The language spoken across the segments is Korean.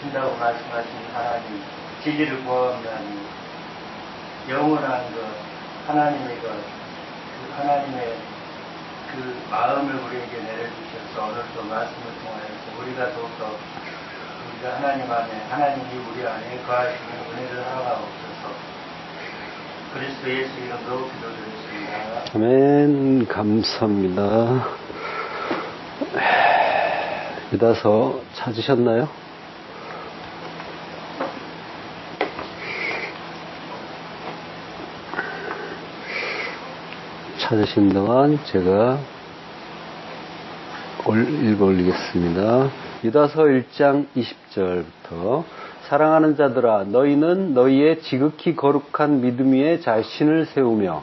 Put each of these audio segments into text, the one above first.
오신다고 말씀하신 하나님, 진리를 구하옵나니 영원한 하나님의 하나님의 그 마음을 우리에게 내려주셔서 오늘 또 말씀을 통하여서 우리가 더욱더 우리가 하나님 안에, 하나님이 우리 안에 거하시는 은혜를 하옵소서. 그리스도 예수 이름으로 기도드렸습니다. 아멘. 감사합니다. 유다서 찾으셨나요? 찾으신 동안 제가 읽어 올리겠습니다. 유다서 1장 20절부터 사랑하는 자들아 너희는 너희의 지극히 거룩한 믿음 위에 자신을 세우며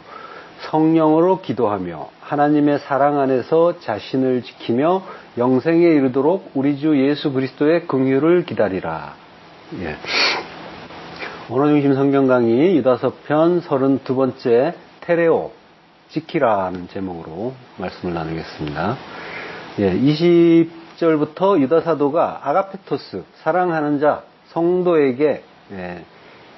성령으로 기도하며 하나님의 사랑 안에서 자신을 지키며 영생에 이르도록 우리 주 예수 그리스도의 긍휼을 기다리라. 예. 언어중심 성경 강의 유다서 편 32번째 테레오 지키라는 제목으로 말씀을 나누겠습니다. 예, 20절부터 유다 사도가 아가페토스 사랑하는 자 성도에게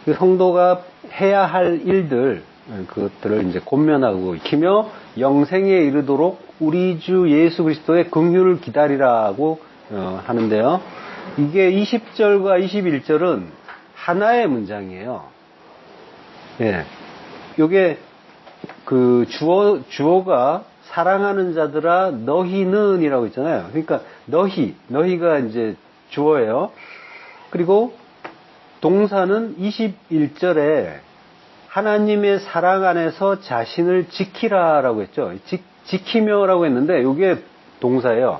그 성도가 해야 할 일들 그것들을 이제 권면하고 익히며 영생에 이르도록 우리 주 예수 그리스도의 긍휼을 기다리라고 하는데요. 이게 20절과 21절은 하나의 문장이에요. 예, 요게 그 주어가 사랑하는 자들아 너희는 이라고 있잖아요. 그러니까 너희가 이제 주어예요. 그리고 동사는 21절에 하나님의 사랑 안에서 자신을 지키라라고 했죠. 지키며라고 했는데 이게 동사예요.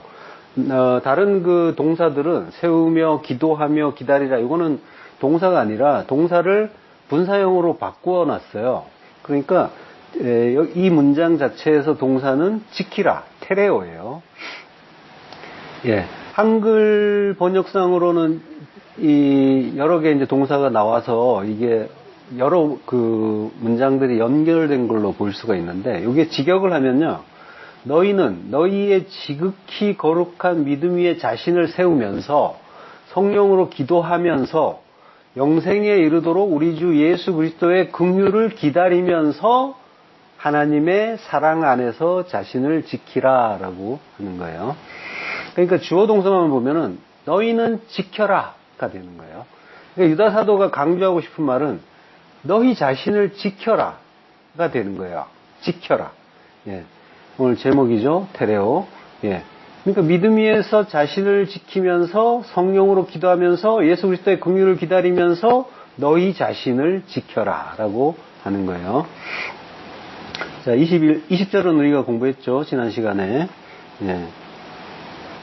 다른 그 동사들은 세우며 기도하며 기다리라 이거는 동사가 아니라 동사를 분사형으로 바꾸어 놨어요. 그러니까 이 문장 자체에서 동사는 지키라, 테레오예요. 예, 한글 번역상으로는 이 여러 개 이제 동사가 나와서 이게 여러 그 문장들이 연결된 걸로 볼 수가 있는데 이게 직역을 하면요. 너희는 너희의 지극히 거룩한 믿음 위에 자신을 세우면서 성령으로 기도하면서 영생에 이르도록 우리 주 예수 그리스도의 긍휼을 기다리면서 하나님의 사랑 안에서 자신을 지키라라고 하는 거예요. 그러니까 주어 동사만 보면은 너희는 지켜라가 되는 거예요. 그러니까 유다 사도가 강조하고 싶은 말은 너희 자신을 지켜라가 되는 거예요. 지켜라. 예. 오늘 제목이죠. 테레오. 예. 그러니까 믿음 위에서 자신을 지키면서 성령으로 기도하면서 예수 그리스도의 긍휼을 기다리면서 너희 자신을 지켜라라고 하는 거예요. 자, 20절은 우리가 공부했죠. 지난 시간에. 예.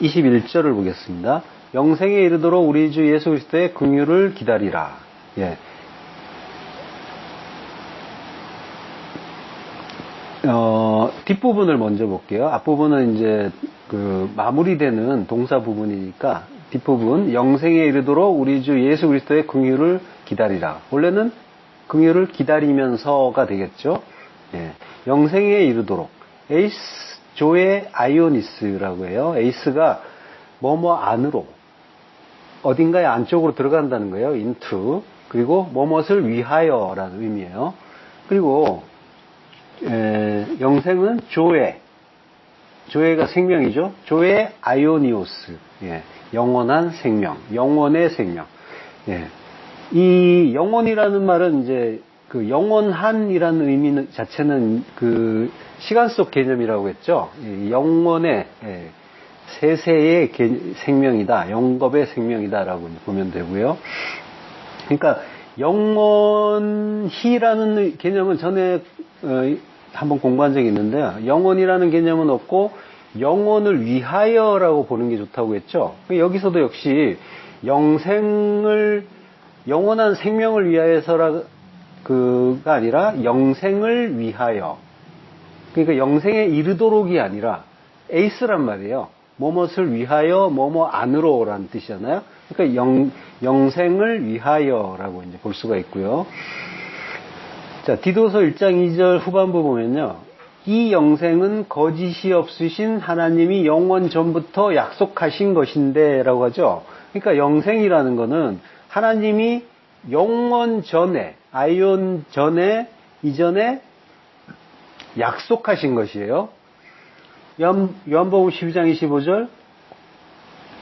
21절을 보겠습니다. 영생에 이르도록 우리 주 예수 그리스도의 긍휼을 기다리라. 예. 뒷부분을 먼저 볼게요. 앞부분은 이제 그 마무리되는 동사 부분이니까 뒷부분 영생에 이르도록 우리 주 예수 그리스도의 긍휼을 기다리라. 원래는 긍휼을 기다리면서가 되겠죠. 예. 영생에 이르도록 에이스 조의 아이오니스라고 해요. 에이스가 뭐뭐 안으로 어딘가에 안쪽으로 들어간다는 거예요. into 그리고 뭐뭇을 위하여라는 의미예요. 그리고 영생은 조에가 생명이죠. 조의 아이오니오스 예. 영원한 생명, 영원의 생명. 예. 이 영원이라는 말은 이제 그 영원한이라는 의미 자체는 그 시간 속 개념이라고 했죠. 영원의 세세의 생명이다, 영겁의 생명이다라고 보면 되고요. 그러니까 영원히라는 개념은 전에 한번 공부한 적이 있는데요. 영원이라는 개념은 없고 영원을 위하여라고 보는 게 좋다고 했죠. 여기서도 역시 영원한 생명을 위하여서가 아니라 영생을 위하여. 그러니까 영생에 이르도록이 아니라 에이스란 말이에요. 뭐뭇을 위하여 뭐뭐 안으로라는 뜻이잖아요. 그러니까 영생을 위하여라고 이제 볼 수가 있고요. 자, 디도서 1장 2절 후반부 보면요. 이 영생은 거짓이 없으신 하나님이 영원 전부터 약속하신 것인데 라고 하죠. 그러니까 영생이라는 거는 하나님이 영원 전에, 아이온 전에, 이전에 약속하신 것이에요. 요한복음 12장 25절,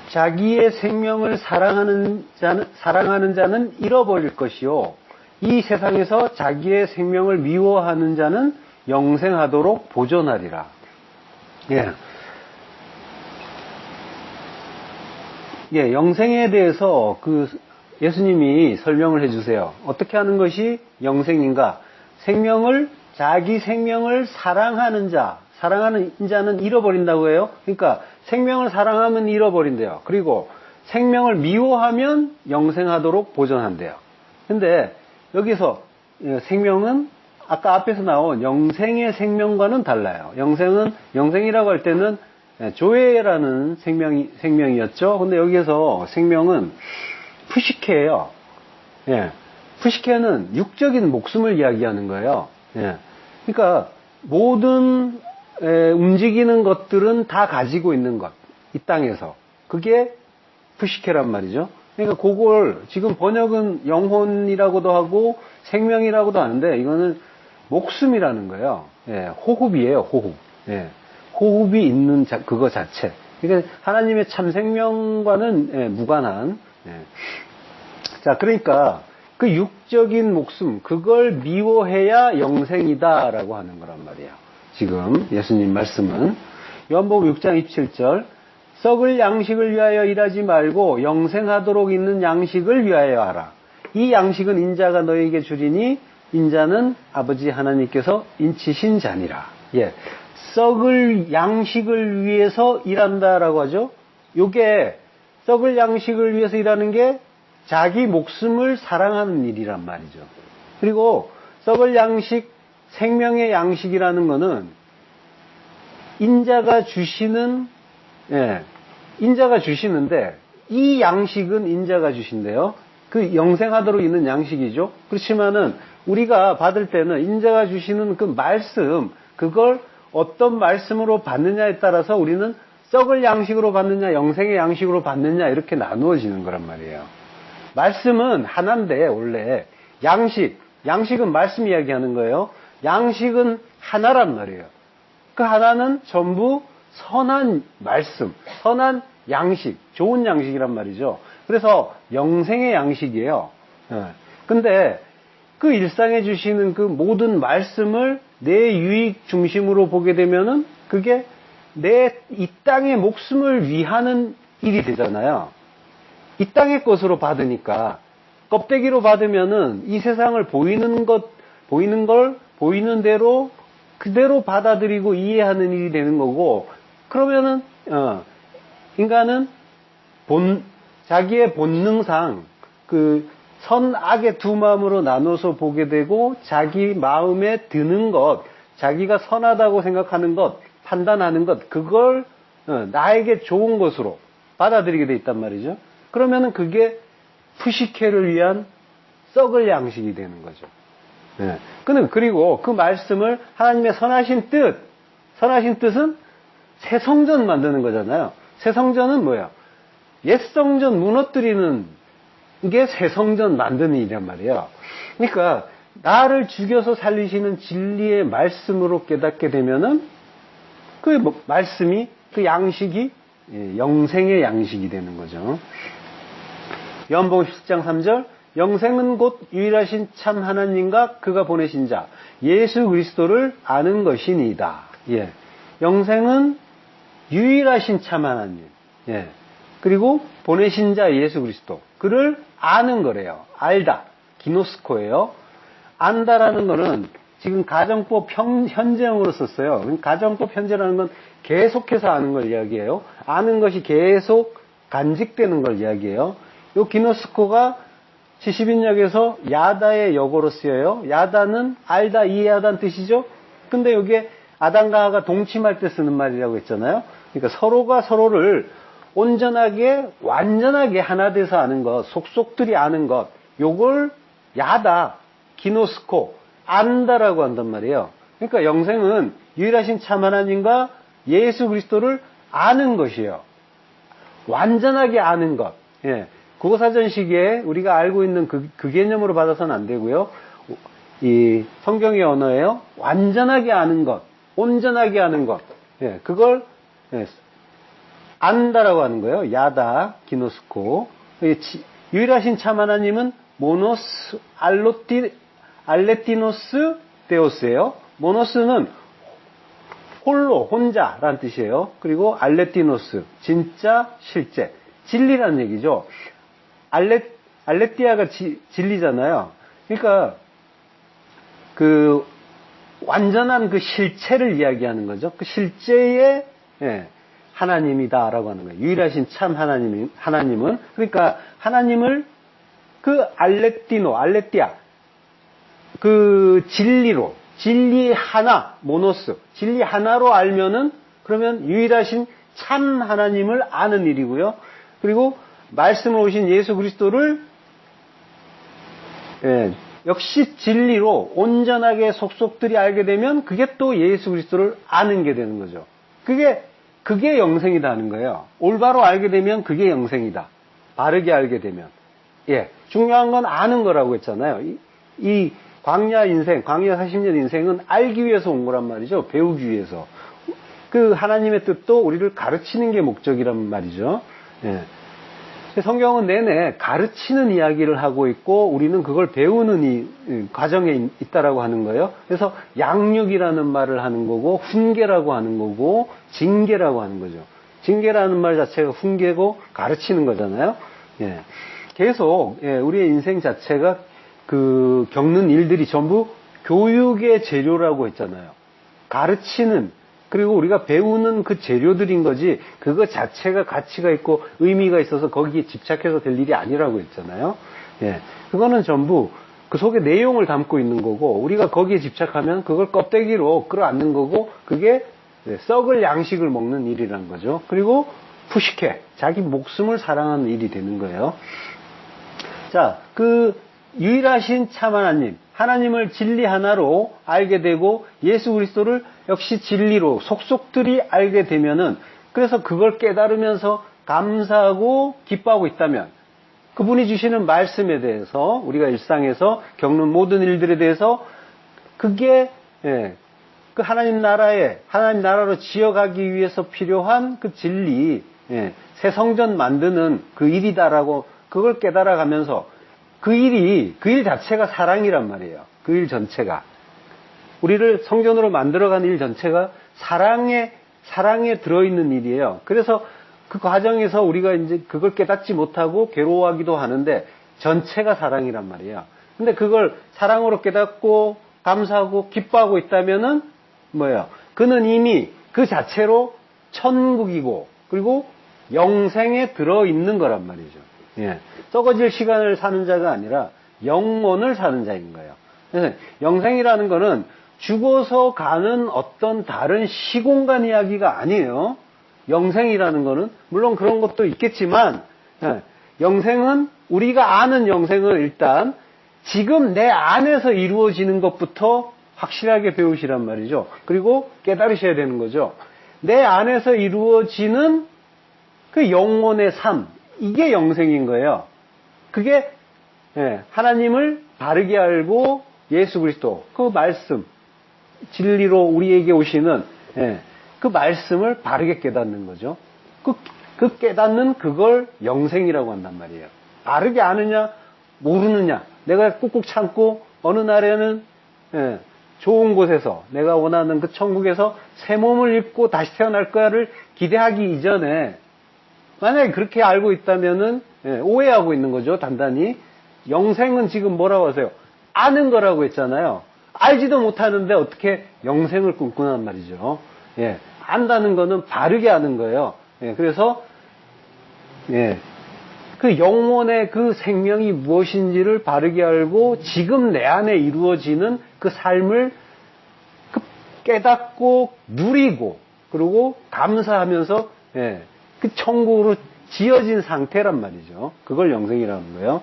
자기의 생명을 사랑하는 자는 잃어버릴 것이요, 이 세상에서 자기의 생명을 미워하는 자는 영생하도록 보존하리라. 영생에 대해서 예수님이 설명을 해주세요. 어떻게 하는 것이 영생인가? 자기 생명을 사랑하는 자는 잃어버린다고 해요. 그러니까 생명을 사랑하면 잃어버린대요. 그리고 생명을 미워하면 영생하도록 보존한대요. 근데 여기서 생명은 아까 앞에서 나온 영생의 생명과는 달라요. 영생이라고 할 때는 조회라는 생명이었죠. 근데 여기에서 생명은 푸시케예요. 푸시케는 육적인 목숨을 이야기하는 거예요. 그러니까 모든 움직이는 것들은 다 가지고 있는 것, 이 땅에서. 그게 푸시케란 말이죠. 그러니까 그걸 지금 번역은 영혼이라고도 하고 생명이라고도 하는데, 이거는 목숨이라는 거예요. 호흡이에요, 호흡. 호흡이 있는 그거 자체. 그러니까 하나님의 참 생명과는 무관한. 자, 그러니까 그 육적인 목숨, 그걸 미워해야 영생이다라고 하는 거란 말이에요. 지금 예수님 말씀은 요한복음 6장 27절, 썩을 양식을 위하여 일하지 말고 영생하도록 있는 양식을 위하여 하라. 이 양식은 인자가 너에게 주리니 인자는 아버지 하나님께서 인치신 자니라. 썩을 양식을 위해서 일한다라고 하죠. 요게 썩을 양식을 위해서 일하는 게 자기 목숨을 사랑하는 일이란 말이죠. 그리고 썩을 양식, 생명의 양식이라는 거는 인자가 주시는데, 이 양식은 인자가 주신대요. 그 영생하도록 있는 양식이죠. 그렇지만은 우리가 받을 때는 인자가 주시는 그 말씀, 그걸 어떤 말씀으로 받느냐에 따라서 우리는 썩을 양식으로 받느냐, 영생의 양식으로 받느냐, 이렇게 나누어지는 거란 말이에요. 말씀은 하나인데, 원래 양식은 말씀 이야기하는 거예요. 양식은 하나란 말이에요. 그 하나는 전부 선한 말씀, 선한 양식, 좋은 양식이란 말이죠. 그래서 영생의 양식이에요. 근데 그 일상에 주시는 그 모든 말씀을 내 유익 중심으로 보게 되면은 그게 내 이 땅의 목숨을 위하는 일이 되잖아요. 이 땅의 것으로 받으니까, 껍데기로 받으면은 이 세상을 보이는 걸 보이는 대로 그대로 받아들이고 이해하는 일이 되는 거고, 그러면은 인간은 자기의 본능상 그 선악의 두 마음으로 나눠서 보게 되고, 자기 마음에 드는 것, 자기가 선하다고 생각하는 것, 판단하는 것, 그걸 나에게 좋은 것으로 받아들이게 돼 있단 말이죠. 그러면은 그게 푸시케를 위한 썩을 양식이 되는 거죠. 그리고 그 말씀을 하나님의 선하신 뜻은 새 성전 만드는 거잖아요. 새 성전은 뭐야? 옛 성전 무너뜨리는 게 새 성전 만드는 일이란 말이에요. 그러니까 나를 죽여서 살리시는 진리의 말씀으로 깨닫게 되면은 그 말씀이, 그 양식이 영생의 양식이 되는 거죠. 요한복음 10장 3절, 영생은 곧 유일하신 참 하나님과 그가 보내신 자 예수 그리스도를 아는 것이니이다. 영생은 유일하신 참 하나님, 그리고 보내신 자 예수 그리스도, 그를 아는 거래요. 알다, 기노스코예요. 안다라는 거는 지금 가정법 현재형으로 썼어요. 가정법 현재라는 건 계속해서 아는 걸 이야기해요. 아는 것이 계속 간직되는 걸 이야기해요. 요 기노스코가 70인역에서 야다의 역어로 쓰여요. 야다는 알다, 이해하다는 뜻이죠. 근데 여기에 아담과 하와가 동침할 때 쓰는 말이라고 했잖아요. 그러니까 서로가 서로를 온전하게, 완전하게 하나 돼서 아는 것, 속속들이 아는 것, 요걸 야다, 기노스코, 안다라고 한단 말이에요. 그러니까 영생은 유일하신 참 하나님과 예수 그리스도를 아는 것이에요. 완전하게 아는 것. 예, 국어사전식에 우리가 알고 있는 그 개념으로 받아서는 안 되고요. 이 성경의 언어예요. 완전하게 아는 것, 온전하게 아는 것, 예, 그걸 예, 안다라고 하는 거예요. 야다, 기노스코. 유일하신 참 하나님은 모노스, 알레티노스, 데오스예요. 모노스는 홀로, 혼자라는 뜻이에요. 그리고 알레티노스, 진짜, 실제. 진리라는 얘기죠. 알레티아가 진리잖아요. 그러니까 그 완전한 그 실체를 이야기하는 거죠. 그 실제의 예, 하나님이다라고 하는 거예요. 유일하신 참 하나님은 그러니까 하나님을 그 알레티아 그 진리로 진리 하나 모노스 진리 하나로 알면은 그러면 유일하신 참 하나님을 아는 일이고요. 그리고 말씀을 오신 예수 그리스도를 예, 역시 진리로 온전하게 속속들이 알게 되면 그게 또 예수 그리스도를 아는 게 되는 거죠. 그게 영생이다는 거예요. 올바로 알게 되면 그게 영생이다. 바르게 알게 되면. 예, 중요한 건 아는 거라고 했잖아요. 이 광야 인생, 광야 40년 인생은 알기 위해서 온 거란 말이죠. 배우기 위해서. 그 하나님의 뜻도 우리를 가르치는 게 목적이란 말이죠. 예. 성경은 내내 가르치는 이야기를 하고 있고 우리는 그걸 배우는 이 과정에 있다라고 하는 거예요. 그래서 양육이라는 말을 하는 거고 훈계라고 하는 거고 징계라고 하는 거죠. 징계라는 말 자체가 훈계고 가르치는 거잖아요. 예. 계속 우리의 인생 자체가 그 겪는 일들이 전부 교육의 재료라고 했잖아요. 가르치는 그리고 우리가 배우는 그 재료들인 거지 그거 자체가 가치가 있고 의미가 있어서 거기에 집착해서 될 일이 아니라고 했잖아요. 예, 그거는 전부 그 속에 내용을 담고 있는 거고 우리가 거기에 집착하면 그걸 껍데기로 끌어안는 거고 그게 썩을 양식을 먹는 일이란 거죠. 그리고 푸시케 자기 목숨을 사랑하는 일이 되는 거예요. 자, 그 유일하신 참 하나님을 진리 하나로 알게 되고 예수 그리스도를 역시 진리로 속속들이 알게 되면은 그래서 그걸 깨달으면서 감사하고 기뻐하고 있다면 그분이 주시는 말씀에 대해서 우리가 일상에서 겪는 모든 일들에 대해서 그게 그 하나님 나라로 지어가기 위해서 필요한 그 진리 새 성전 만드는 그 일이다라고 그걸 깨달아가면서 그 일 자체가 사랑이란 말이에요. 그 일 전체가. 우리를 성전으로 만들어가는 일 전체가 사랑에 들어있는 일이에요. 그래서 그 과정에서 우리가 이제 그걸 깨닫지 못하고 괴로워하기도 하는데 전체가 사랑이란 말이에요. 근데 그걸 사랑으로 깨닫고 감사하고 기뻐하고 있다면은 뭐예요? 그는 이미 그 자체로 천국이고 그리고 영생에 들어있는 거란 말이죠. 예. 썩어질 시간을 사는 자가 아니라 영혼을 사는 자인 거예요. 그래서 영생이라는 거는 죽어서 가는 어떤 다른 시공간 이야기가 아니에요. 영생이라는 거는 물론 그런 것도 있겠지만 영생은 우리가 아는 영생은 일단 지금 내 안에서 이루어지는 것부터 확실하게 배우시란 말이죠. 그리고 깨달으셔야 되는 거죠. 내 안에서 이루어지는 그 영혼의 삶 이게 영생인 거예요. 그게 하나님을 바르게 알고 예수 그리스도 그 말씀 진리로 우리에게 오시는 그 말씀을 바르게 깨닫는 거죠. 그 깨닫는 그걸 영생이라고 한단 말이에요. 바르게 아느냐 모르느냐 내가 꾹꾹 참고 어느 날에는 좋은 곳에서 내가 원하는 그 천국에서 새 몸을 입고 다시 태어날 거야를 기대하기 이전에 만약에 그렇게 알고 있다면은 오해하고 있는 거죠. 단단히 영생은 지금 뭐라고 하세요? 아는 거라고 했잖아요. 알지도 못하는데 어떻게 영생을 꿈꾸nan 말이죠. 예, 안다는 거는 바르게 아는 거예요. 예, 그래서 그 영혼의 그 생명이 무엇인지를 바르게 알고 지금 내 안에 이루어지는 그 삶을 깨닫고 누리고 그리고 감사하면서 그 천국으로 지어진 상태란 말이죠. 그걸 영생이라는 거예요.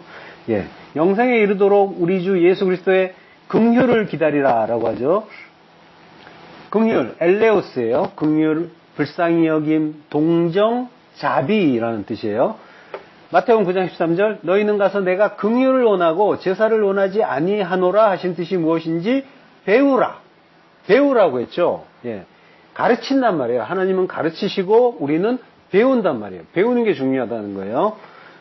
예, 영생에 이르도록 우리 주 예수 그리스도의 긍휼을 기다리라라고 하죠. 긍휼, 엘레오스예요. 긍휼, 불쌍히 여김, 동정, 자비라는 뜻이에요. 마태복음 9장 13절 너희는 가서 내가 긍휼을 원하고 제사를 원하지 아니하노라 하신 뜻이 무엇인지 배우라. 배우라고 했죠. 예. 가르친단 말이에요. 하나님은 가르치시고 우리는 배운단 말이에요. 배우는 게 중요하다는 거예요.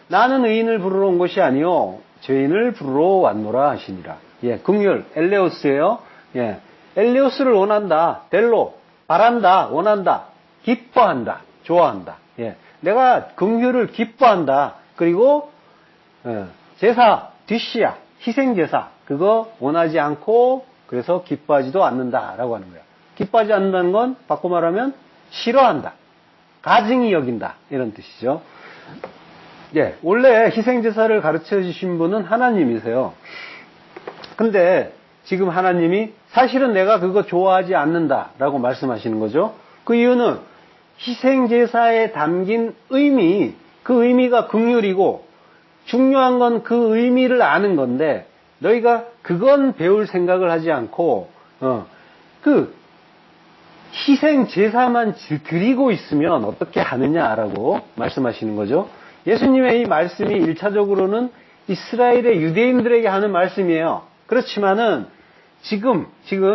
나는 의인을 부르러 온 것이 아니요 죄인을 부르러 왔노라 하시니라. 예, 긍휼 엘레오스예요. 예. 엘레오스를 원한다. 델로 바란다. 원한다. 기뻐한다. 좋아한다. 예. 내가 긍휼을 기뻐한다. 그리고 제사, 뒤씨야, 희생제사 그거 원하지 않고 그래서 기뻐하지도 않는다라고 하는 거예요. 기뻐하지 않는다는 건 바꿔 말하면 싫어한다. 가증히 여긴다. 이런 뜻이죠. 예, 원래 희생제사를 가르쳐 주신 분은 하나님이세요. 근데 지금 하나님이 사실은 내가 그거 좋아하지 않는다라고 말씀하시는 거죠. 그 이유는 희생제사에 담긴 의미, 그 의미가 긍휼이고 중요한 건 그 의미를 아는 건데 너희가 그건 배울 생각을 하지 않고 그 희생제사만 드리고 있으면 어떻게 하느냐라고 말씀하시는 거죠. 예수님의 이 말씀이 1차적으로는 이스라엘의 유대인들에게 하는 말씀이에요. 그렇지만은 지금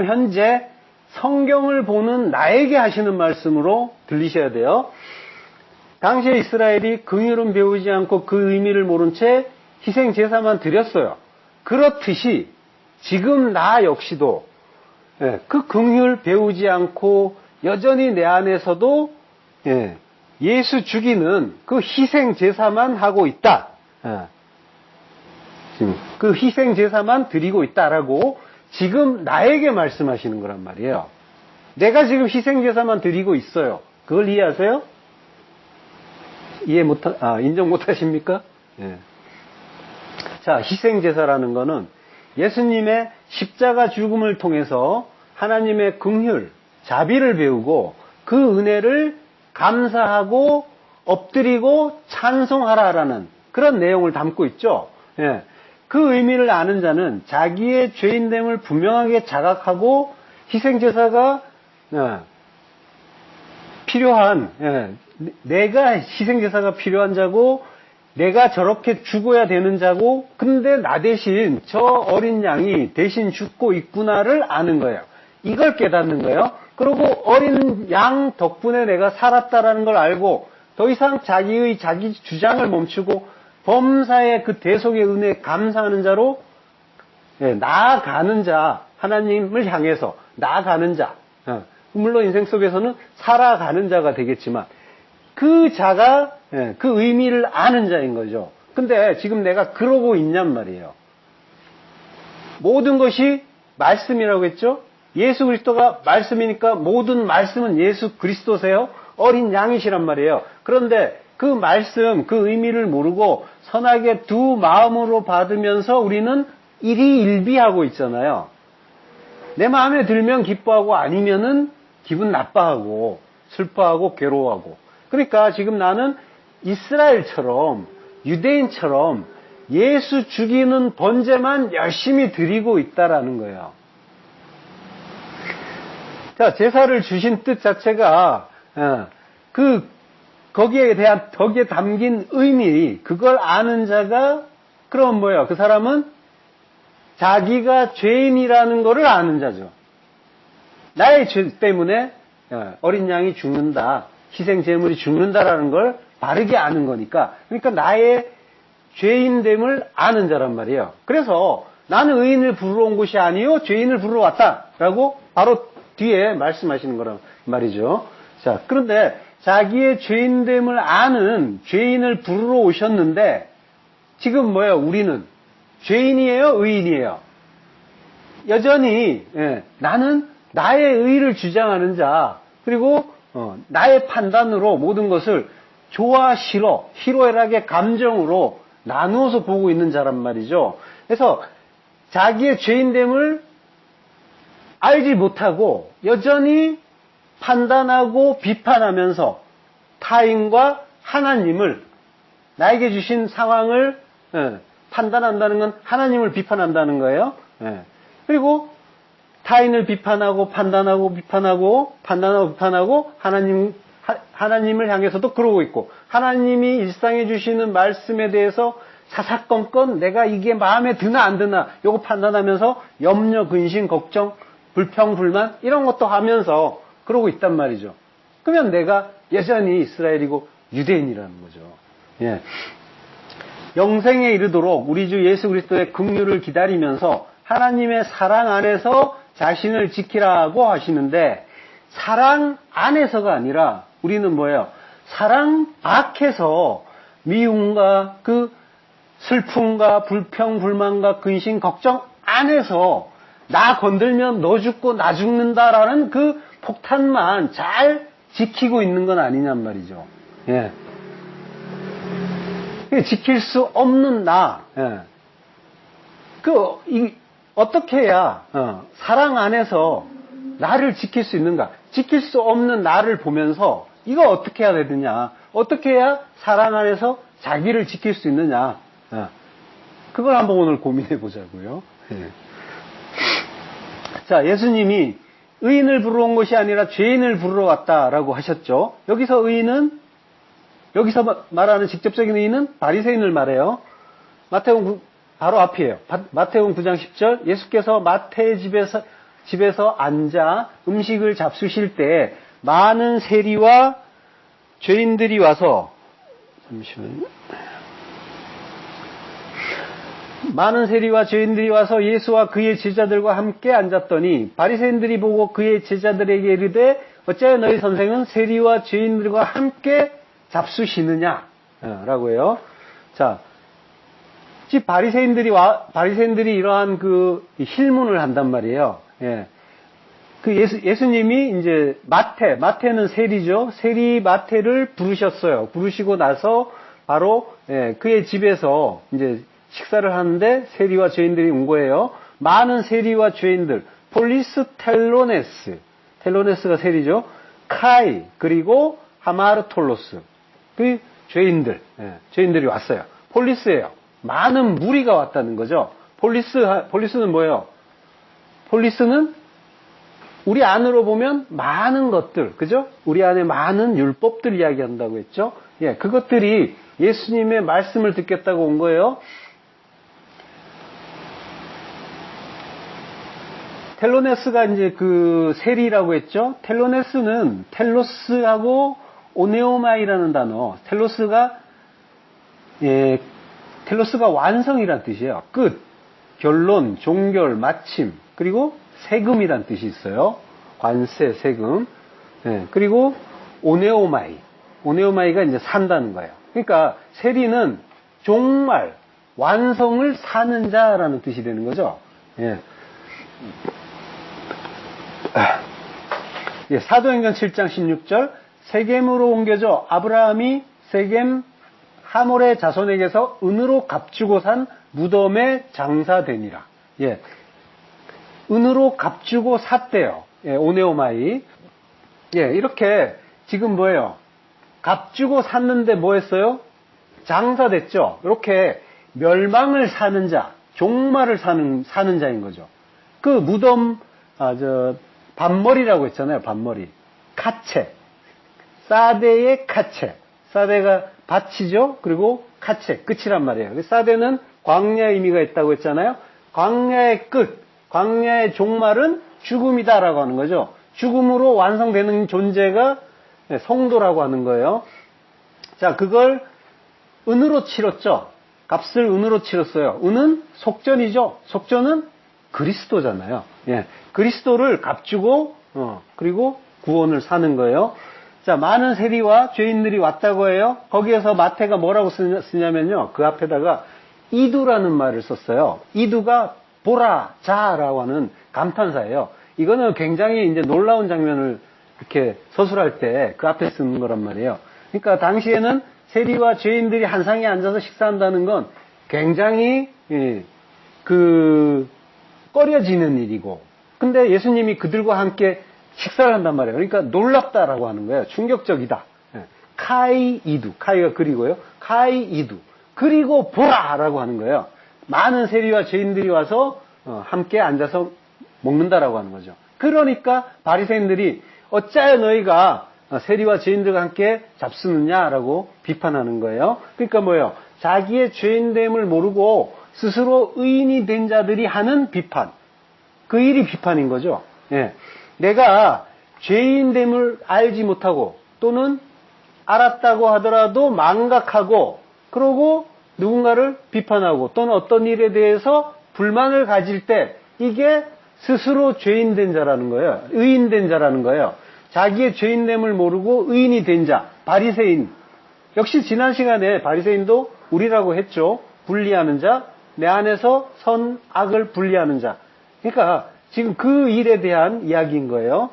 현재 성경을 보는 나에게 하시는 말씀으로 들리셔야 돼요. 당시에 이스라엘이 긍휼은 배우지 않고 그 의미를 모른 채 희생 제사만 드렸어요. 그렇듯이 지금 나 역시도 그 긍휼 배우지 않고 여전히 내 안에서도 예수 죽이는 그 희생 제사만 하고 있다. 지금 그 희생 제사만 드리고 있다라고 지금 나에게 말씀하시는 거란 말이에요. 내가 지금 희생 제사만 드리고 있어요. 그걸 이해하세요? 인정 못 하십니까? 예. 자, 희생 제사라는 거는 예수님의 십자가 죽음을 통해서 하나님의 긍휼, 자비를 배우고 그 은혜를 감사하고 엎드리고 찬송하라라는 그런 내용을 담고 있죠. 예. 그 의미를 아는 자는 자기의 죄인됨을 분명하게 자각하고 희생제사가 필요한, 내가 희생제사가 필요한 자고 내가 저렇게 죽어야 되는 자고 근데 나 대신 저 어린 양이 대신 죽고 있구나를 아는 거예요. 이걸 깨닫는 거예요. 그리고 어린 양 덕분에 내가 살았다라는 걸 알고 더 이상 자기 주장을 멈추고 범사의 그 대속의 은혜에 감사하는 자로 나아가는 자, 하나님을 향해서 나아가는 자, 물론 인생 속에서는 살아가는 자가 되겠지만 그 자가 그 의미를 아는 자인 거죠. 근데 지금 내가 그러고 있냔 말이에요. 모든 것이 말씀이라고 했죠. 예수 그리스도가 말씀이니까 모든 말씀은 예수 그리스도세요. 어린 양이시란 말이에요. 그런데 그 말씀, 그 의미를 모르고 선하게 두 마음으로 받으면서 우리는 일희일비하고 있잖아요. 내 마음에 들면 기뻐하고 아니면은 기분 나빠하고 슬퍼하고 괴로워하고. 그러니까 지금 나는 이스라엘처럼 유대인처럼 예수 죽이는 번제만 열심히 드리고 있다라는 거예요. 자, 제사를 주신 뜻 자체가 거기에 담긴 의미, 그걸 아는 자가 그럼 뭐예요? 그 사람은 자기가 죄인이라는 것을 아는 자죠. 나의 죄 때문에 어린 양이 죽는다, 희생 제물이 죽는다라는 걸 바르게 아는 거니까. 그러니까 나의 죄인됨을 아는 자란 말이에요. 그래서 나는 의인을 부르러 온 것이 아니요 죄인을 부르러 왔다라고 바로 뒤에 말씀하시는 거란 말이죠. 자, 그런데 자기의 죄인됨을 아는 죄인을 부르러 오셨는데 지금 뭐예요? 우리는 죄인이에요? 의인이에요? 여전히 나는 나의 의를 주장하는 자, 그리고 나의 판단으로 모든 것을 좋아 싫어, 희로애락의 감정으로 나누어서 보고 있는 자란 말이죠. 그래서 자기의 죄인됨을 알지 못하고 여전히 판단하고 비판하면서 타인과 하나님을, 나에게 주신 상황을 판단한다는 건 하나님을 비판한다는 거예요. 그리고 타인을 비판하고 판단하고 비판하고 판단하고 비판하고 하나님을 향해서도 그러고 있고, 하나님이 일상에 주시는 말씀에 대해서 사사건건 내가 이게 마음에 드나 안 드나 요거 판단하면서 염려, 근심, 걱정, 불평, 불만 이런 것도 하면서 그러고 있단 말이죠. 그러면 내가 여전히 이스라엘이고 유대인이라는 거죠. 예. 영생에 이르도록 우리 주 예수 그리스도의 긍휼을 기다리면서 하나님의 사랑 안에서 자신을 지키라고 하시는데, 사랑 안에서가 아니라 우리는 뭐예요? 사랑 밖에서 미움과 그 슬픔과 불평, 불만과 근심, 걱정 안에서 나 건들면 너 죽고 나 죽는다라는 그 폭탄만 잘 지키고 있는 건 아니냔 말이죠. 예. 지킬 수 없는 나. 예. 어떻게 해야 사랑 안에서 나를 지킬 수 있는가? 지킬 수 없는 나를 보면서 이거 어떻게 해야 되느냐? 어떻게 해야 사랑 안에서 자기를 지킬 수 있느냐? 그걸 한번 오늘 고민해 보자고요. 예. 자, 예수님이 의인을 부르러 온 것이 아니라 죄인을 부르러 왔다라고 하셨죠. 여기서 의인은, 여기서 말하는 직접적인 의인은 바리새인을 말해요. 마태복음 바로 앞이에요. 마태복음 9장 10절, 예수께서 마태의 집에서 앉아 음식을 잡수실 때 많은 세리와 죄인들이 와서, 잠시만요. 많은 세리와 죄인들이 와서 예수와 그의 제자들과 함께 앉았더니 바리새인들이 보고 그의 제자들에게 이르되 어찌하여 너희 선생은 세리와 죄인들과 함께 잡수시느냐? 라고 해요. 자, 바리새인들이 이러한 그 힐문을 한단 말이에요. 예. 그 예수님이 이제 마태는 세리죠. 세리 마태를 부르셨어요. 부르시고 나서 바로 그의 집에서 이제 식사를 하는데 세리와 죄인들이 온 거예요. 많은 세리와 죄인들, 폴리스 텔로네스가 세리죠. 카이, 그리고 하마르톨로스, 그 죄인들이 왔어요. 폴리스예요. 많은 무리가 왔다는 거죠. 폴리스는 뭐예요? 폴리스는 우리 안으로 보면 많은 것들, 그죠? 우리 안에 많은 율법들 이야기한다고 했죠? 예, 그것들이 예수님의 말씀을 듣겠다고 온 거예요. 텔로네스가 이제 그 세리라고 했죠? 텔로네스는 텔로스하고 오네오마이라는 단어, 텔로스가 완성이란 뜻이에요. 끝, 결론, 종결, 마침, 그리고 세금이란 뜻이 있어요. 관세, 세금. 예, 그리고 오네오마이가 이제 산다는 거예요. 그러니까 세리는 종말, 완성을 사는 자라는 뜻이 되는 거죠. 예. 예, 사도행전 7장 16절, 세겜으로 옮겨져 아브라함이 세겜 하몰의 자손에게서 은으로 값주고 산 무덤에 장사되니라. 예, 은으로 값주고 샀대요. 예, 오네오마이. 예, 이렇게 지금 뭐예요? 값주고 샀는데 뭐 했어요? 장사됐죠. 이렇게 멸망을 사는 자, 종말을 사는 자인 거죠. 그 무덤, 반머리라고 했잖아요. 반머리. 카체. 사대의 카체. 사대가 밭이죠. 그리고 카체. 끝이란 말이에요. 사대는 광야의 의미가 있다고 했잖아요. 광야의 끝, 광야의 종말은 죽음이다라고 하는 거죠. 죽음으로 완성되는 존재가 성도라고 하는 거예요. 자, 그걸 은으로 치렀죠. 값을 은으로 치렀어요. 은은 속전이죠. 속전은 그리스도잖아요. 예, 그리스도를 값주고 그리고 구원을 사는 거예요. 자, 많은 세리와 죄인들이 왔다고 해요. 거기에서 마태가 뭐라고 쓰냐면요, 그 앞에다가 이두라는 말을 썼어요. 이두가 보라, 자라고 하는 감탄사예요. 이거는 굉장히 이제 놀라운 장면을 이렇게 서술할 때 그 앞에 쓰는 거란 말이에요. 그러니까 당시에는 세리와 죄인들이 한 상에 앉아서 식사한다는 건 굉장히 꺼려지는 일이고, 근데 예수님이 그들과 함께 식사를 한단 말이에요. 그러니까 놀랍다라고 하는 거예요. 충격적이다. 카이 이두, 카이가 그리고요. 카이 이두, 그리고 보라라고 하는 거예요. 많은 세리와 죄인들이 와서 함께 앉아서 먹는다라고 하는 거죠. 그러니까 바리새인들이 어찌하여 너희가 세리와 죄인들과 함께 잡수느냐라고 비판하는 거예요. 그러니까 뭐예요? 자기의 죄인됨을 모르고 스스로 의인이 된 자들이 하는 비판. 그 일이 비판인 거죠. 예. 내가 죄인됨을 알지 못하고 또는 알았다고 하더라도 망각하고 그러고 누군가를 비판하고 또는 어떤 일에 대해서 불만을 가질 때 이게 스스로 죄인된 자라는 거예요. 의인된 자라는 거예요. 자기의 죄인됨을 모르고 의인이 된 자, 바리새인. 역시 지난 시간에 바리새인도 우리라고 했죠. 분리하는 자, 내 안에서 선, 악을 분리하는 자. 그러니까 지금 그 일에 대한 이야기인 거예요.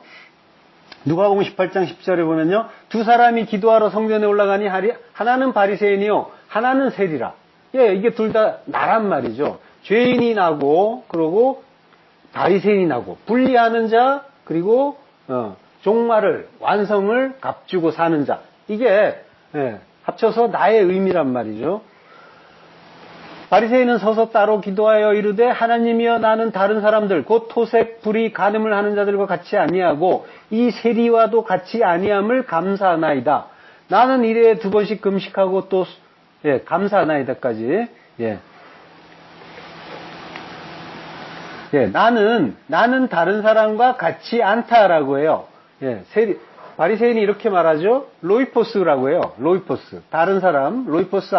누가복음 18장 10절에 보면요. 두 사람이 기도하러 성전에 올라가니 하나는 바리새인이요 하나는 세리라. 예, 이게 둘 다 나란 말이죠. 죄인이 나고 그러고 바리새인이 나고 분리하는 자 그리고 종말을 완성을 값주고 사는 자. 이게 합쳐서 나의 의미란 말이죠. 바리새인은 서서 따로 기도하여 이르되 하나님이여 나는 다른 사람들 곧 토색 불의 간음을 하는 자들과 같이 아니하고 이 세리와도 같이 아니함을 감사하나이다. 나는 일에 2번씩 금식하고 또 감사하나이다까지. 나는 다른 사람과 같이 않다라고 해요. 바리새인이 이렇게 말하죠. 로이포스라고 해요. 로이포스. 다른 사람, 로이포스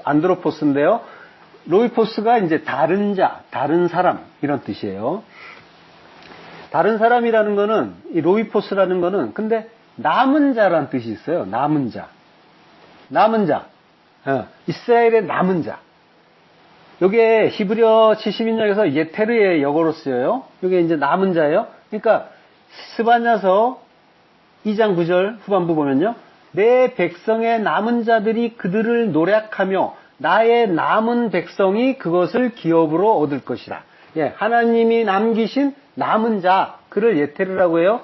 안드로포스인데요. 로이포스가 이제 다른 자, 다른 사람 이런 뜻이에요. 다른 사람이라는 거는 이 로이포스라는 거는 근데 남은 자라는 뜻이 있어요. 남은 자. 남은 자. 이스라엘의 남은 자. 요게 히브리어 70인역에서 예테르의 역어로 쓰여요. 요게 이제 남은 자예요. 그러니까 스바냐서 2장 9절 후반부 보면요. 내 백성의 남은 자들이 그들을 노략하며 나의 남은 백성이 그것을 기업으로 얻을 것이라. 하나님이 남기신 남은 자, 그를 예테르라고 해요.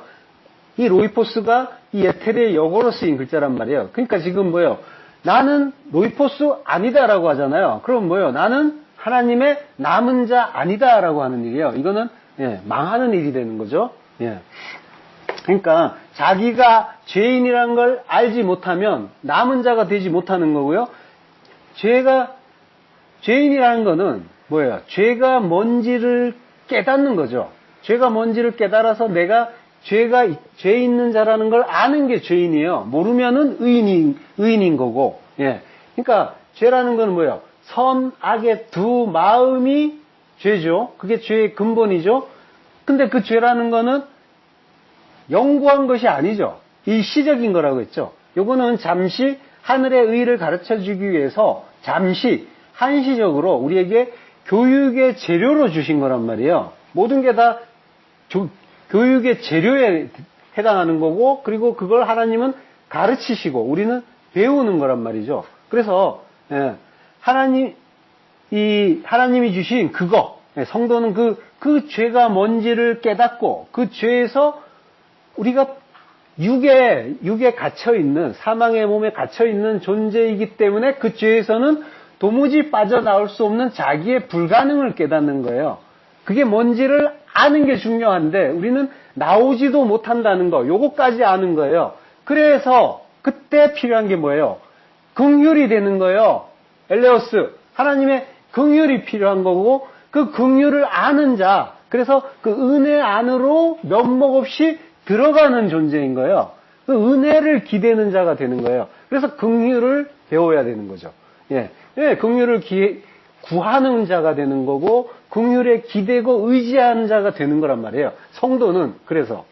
이 로이포스가 이 예테르의 역어로 쓰인 글자란 말이에요. 그러니까 지금 뭐예요? 나는 로이포스 아니다라고 하잖아요. 그럼 뭐예요? 나는 하나님의 남은 자 아니다라고 하는 일이에요. 이거는 망하는 일이 되는 거죠. 그러니까 자기가 죄인이라는 걸 알지 못하면 남은 자가 되지 못하는 거고요. 죄인이라는 거는 뭐예요? 죄가 뭔지를 깨닫는 거죠. 죄가 뭔지를 깨달아서 내가 죄 있는 자라는 걸 아는 게 죄인이에요. 모르면은 의인인 거고. 그러니까 죄라는 건 뭐예요? 선, 악의 두 마음이 죄죠. 그게 죄의 근본이죠. 근데 그 죄라는 거는 영구한 것이 아니죠. 일시적인 거라고 했죠. 요거는 잠시 하늘의 의를 가르쳐 주기 위해서 잠시 한시적으로 우리에게 교육의 재료로 주신 거란 말이에요. 모든 게 다 교육의 재료에 해당하는 거고 그리고 그걸 하나님은 가르치시고 우리는 배우는 거란 말이죠. 그래서 하나님이 주신 그거 성도는 그 죄가 뭔지를 깨닫고 그 죄에서 우리가 육에 갇혀있는 사망의 몸에 갇혀있는 존재이기 때문에 그 죄에서는 도무지 빠져나올 수 없는 자기의 불가능을 깨닫는 거예요. 그게 뭔지를 아는 게 중요한데 우리는 나오지도 못한다는 거 요거까지 아는 거예요. 그래서 그때 필요한 게 뭐예요? 긍휼이 되는 거예요. 엘레오스 하나님의 긍휼이 필요한 거고 그 긍휼을 아는 자 그래서 그 은혜 안으로 면목 없이 들어가는 존재인 거예요. 그 은혜를 기대는 자가 되는 거예요. 그래서 긍휼을 배워야 되는 거죠. 긍휼을 구하는 자가 되는 거고 긍휼에 기대고 의지하는 자가 되는 거란 말이에요. 성도는 그래서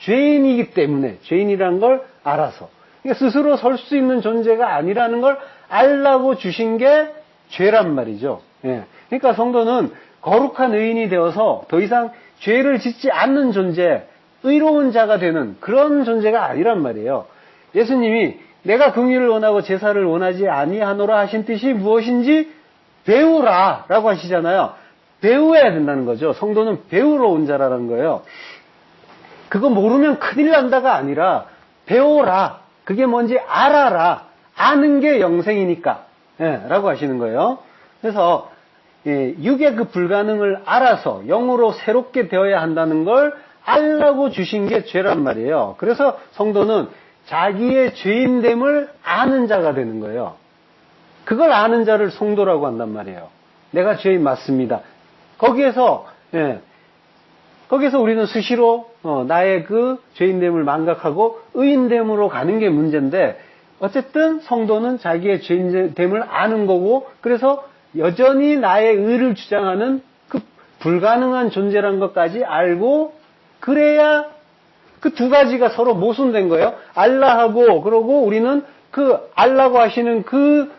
죄인이기 때문에 죄인이라는 걸 알아서 그러니까 스스로 설 수 있는 존재가 아니라는 걸 알라고 주신 게 죄란 말이죠. 그러니까 성도는 거룩한 의인이 되어서 더 이상 죄를 짓지 않는 존재 의로운 자가 되는 그런 존재가 아니란 말이에요. 예수님이 내가 긍휼을 원하고 제사를 원하지 아니하노라 하신 뜻이 무엇인지 배우라 라고 하시잖아요. 배워야 된다는 거죠. 성도는 배우러 온 자라는 거예요. 그거 모르면 큰일 난다가 아니라 배워라. 그게 뭔지 알아라. 아는 게 영생이니까 라고 하시는 거예요. 그래서 육의 그 불가능을 알아서 영으로 새롭게 되어야 한다는 걸 알라고 주신 게 죄란 말이에요. 그래서 성도는 자기의 죄인됨을 아는 자가 되는 거예요. 그걸 아는 자를 성도라고 한단 말이에요. 내가 죄인 맞습니다. 거기에서 우리는 수시로 나의 그 죄인됨을 망각하고 의인됨으로 가는 게 문제인데, 어쨌든 성도는 자기의 죄인됨을 아는 거고, 그래서 여전히 나의 의를 주장하는 그 불가능한 존재란 것까지 알고, 그래야 그 두 가지가 서로 모순된 거예요. 알라하고, 그러고 우리는 그 알라고 하시는 그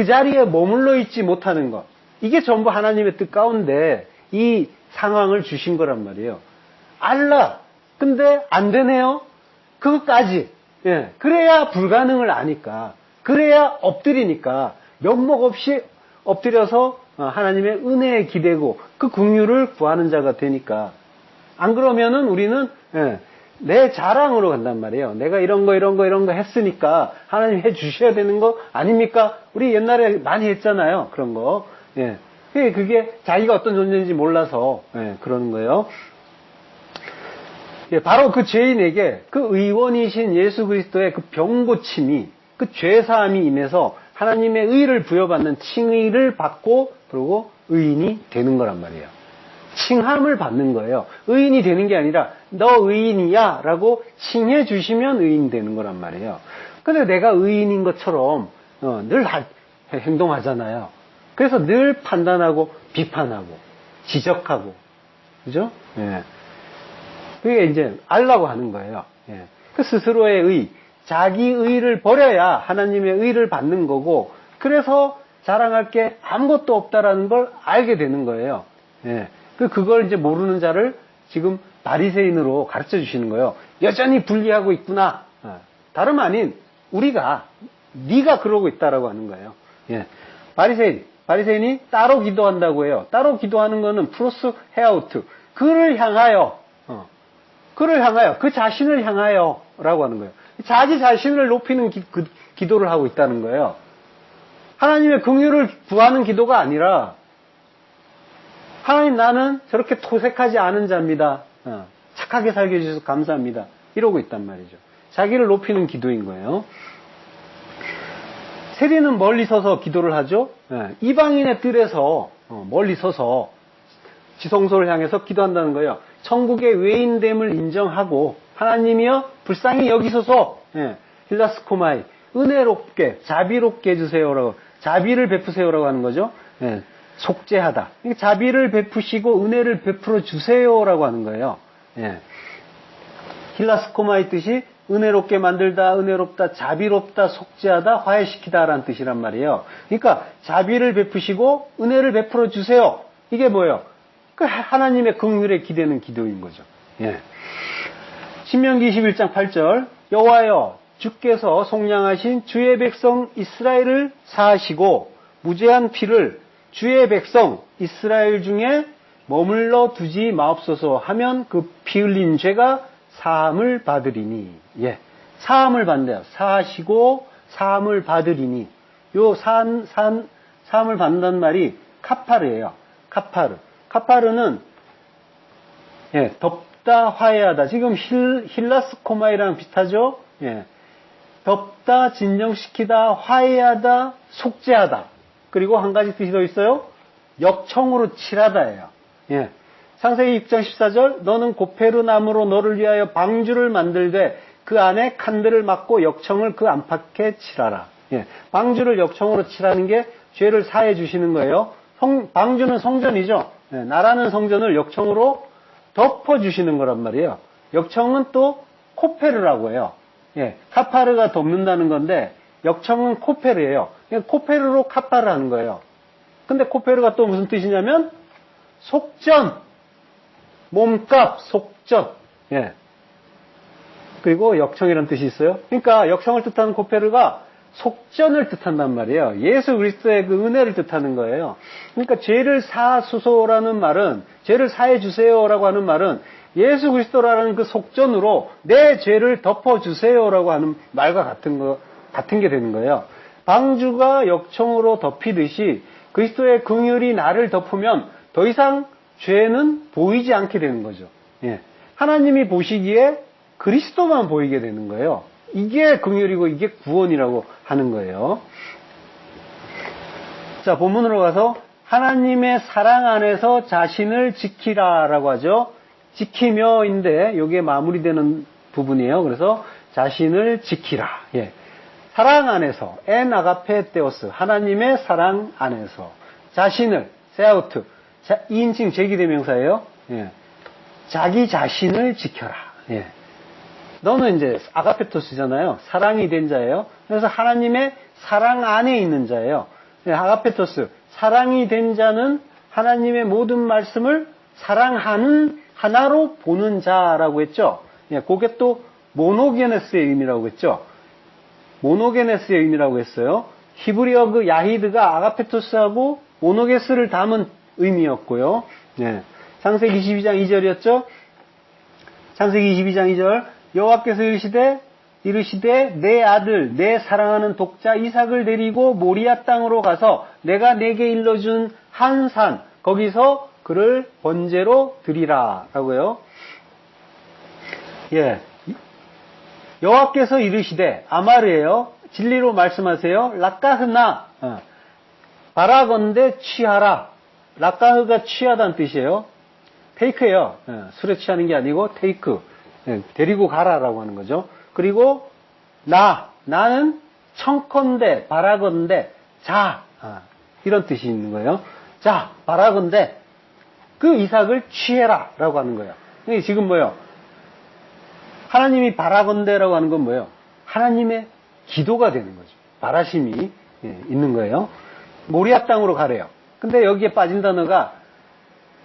자리에 머물러 있지 못하는 것. 이게 전부 하나님의 뜻 가운데 이 상황을 주신 거란 말이에요. 알라. 근데 안 되네요. 그것까지. 그래야 불가능을 아니까. 그래야 엎드리니까. 면목 없이 엎드려서 하나님의 은혜에 기대고 그 긍휼을 구하는 자가 되니까. 안 그러면은 우리는 내 자랑으로 간단 말이에요. 내가 이런 거 했으니까 하나님 해 주셔야 되는 거 아닙니까? 우리 옛날에 많이 했잖아요. 그런 거. 그게 자기가 어떤 존재인지 몰라서 그러는 거예요. 바로 그 죄인에게 그 의원이신 예수 그리스도의 그 병고침이, 그 죄사함이 임해서 하나님의 의를 부여받는 칭의를 받고, 그리고 의인이 되는 거란 말이에요. 칭함을 받는 거예요. 의인이 되는 게 아니라 너 의인이야 라고 칭해 주시면 의인이 되는 거란 말이에요. 근데 내가 의인인 것처럼 늘 행동하잖아요. 그래서 늘 판단하고 비판하고 지적하고, 그죠? 그게 이제 알라고 하는 거예요. 그 스스로의 의, 자기 의를 버려야 하나님의 의를 받는 거고, 그래서 자랑할 게 아무것도 없다라는 걸 알게 되는 거예요. 그걸 이제 모르는 자를 지금 바리새인으로 가르쳐 주시는 거예요. 여전히 분리하고 있구나. 다름 아닌 네가 그러고 있다라고 하는 거예요. 바리새인이 따로 기도한다고 해요. 따로 기도하는 거는 프로스 헤아우트, 그를 향하여, 그 자신을 향하여라고 하는 거예요. 자기 자신을 높이는 기도를 하고 있다는 거예요. 하나님의 긍휼을 구하는 기도가 아니라, 하나님, 나는 저렇게 토색하지 않은 자입니다. 착하게 살게 해주셔서 감사합니다. 이러고 있단 말이죠. 자기를 높이는 기도인 거예요. 세리는 멀리 서서 기도를 하죠. 이방인의 뜰에서 멀리 서서 지성소를 향해서 기도한다는 거예요. 천국의 외인됨을 인정하고, 하나님이여 불쌍히 여기소서, 힐라스코마이, 은혜롭게 자비롭게 해주세요라고, 자비를 베푸세요라고 하는 거죠. 속죄하다. 자비를 베푸시고 은혜를 베풀어 주세요라고 하는 거예요. 힐라스코마의 뜻이 은혜롭게 만들다, 은혜롭다, 자비롭다, 속죄하다, 화해시키다라는 뜻이란 말이에요. 그러니까 자비를 베푸시고 은혜를 베풀어 주세요. 이게 뭐예요? 그 하나님의 긍휼에 기대는 기도인 거죠. 신명기 21장 8절, 여호와여 주께서 속량하신 주의 백성 이스라엘을 사하시고 무죄한 피를 주의 백성 이스라엘 중에 머물러 두지 마옵소서 하면 그 피 흘린 죄가 사함을 받으리니. 사함을 받는데요. 사하시고 사함을 받으리니. 요 사함을 받는다는 말이 카파르예요. 카파르는 덮다, 화해하다. 지금 힐라스코마이랑 비슷하죠? 덮다, 진정시키다, 화해하다, 속죄하다. 그리고 한 가지 뜻이 더 있어요. 역청으로 칠하다예요. 창세기 6장 14절, 너는 고페르 나무로 너를 위하여 방주를 만들되 그 안에 칸들을 막고 역청을 그 안팎에 칠하라. 방주를 역청으로 칠하는 게 죄를 사해 주시는 거예요. 방주는 성전이죠. 나라는 성전을 역청으로 덮어 주시는 거란 말이에요. 역청은 또 코페르라고 해요. 카파르가 덮는다는 건데 역청은 코페르예요. 코페르로 카파르 하는 거예요. 근데 코페르가 또 무슨 뜻이냐면 속전, 몸값, 속전. 그리고 역청이라는 뜻이 있어요. 그러니까 역청을 뜻하는 코페르가 속전을 뜻한단 말이에요. 예수 그리스도의 그 은혜를 뜻하는 거예요. 그러니까 죄를 사수소라는 말은, 죄를 사해 주세요라고 하는 말은 예수 그리스도라는 그 속전으로 내 죄를 덮어주세요라고 하는 말과 같은 게 되는 거예요. 방주가 역청으로 덮이듯이 그리스도의 긍휼이 나를 덮으면 더 이상 죄는 보이지 않게 되는 거죠. 하나님이 보시기에 그리스도만 보이게 되는 거예요. 이게 긍휼이고 이게 구원이라고 하는 거예요. 자, 본문으로 가서 하나님의 사랑 안에서 자신을 지키라라고 하죠. 지키며인데 이게 마무리되는 부분이에요. 그래서 자신을 지키라. 예. 사랑 안에서 엔 아가페 테오스 하나님의 사랑 안에서 자신을 세아우트 2인칭 제기대명사예요. 예. 자기 자신을 지켜라. 예. 너는 이제 아가페토스잖아요. 사랑이 된 자예요. 그래서 하나님의 사랑 안에 있는 자예요. 예, 아가페토스 사랑이 된 자는 하나님의 모든 말씀을 사랑하는 하나로 보는 자라고 했죠. 예, 그게 또 모노게네스의 의미라고 했죠. 모노게네스의 의미라고 했어요. 히브리어 그 야히드가 아가페토스하고 모노게스를 담은 의미였고요. 예, 창세기 22장 2절이었죠. 창세기 22장 2절 여호와께서 이르시되 내 아들 내 사랑하는 독자 이삭을 데리고 모리아 땅으로 가서 내가 내게 일러준 한 산 거기서 그를 번제로 드리라 라고요. 예, 여호와께서 이르시되 아마르예요. 진리로 말씀하세요. 락가흐나 바라건대 취하라. 락가흐가 취하다는 뜻이에요. 테이크예요. 술에 취하는 게 아니고 테이크. 데리고 가라라고 하는 거죠. 그리고 나는 청컨대 바라건대 자 이런 뜻이 있는 거예요. 자 바라건대 그 이삭을 취해라라고 하는 거예요. 지금 뭐예요? 하나님이 바라건대라고 하는 건 뭐예요? 하나님의 기도가 되는 거죠. 바라심이 있는 거예요. 모리아 땅으로 가래요. 근데 여기에 빠진 단어가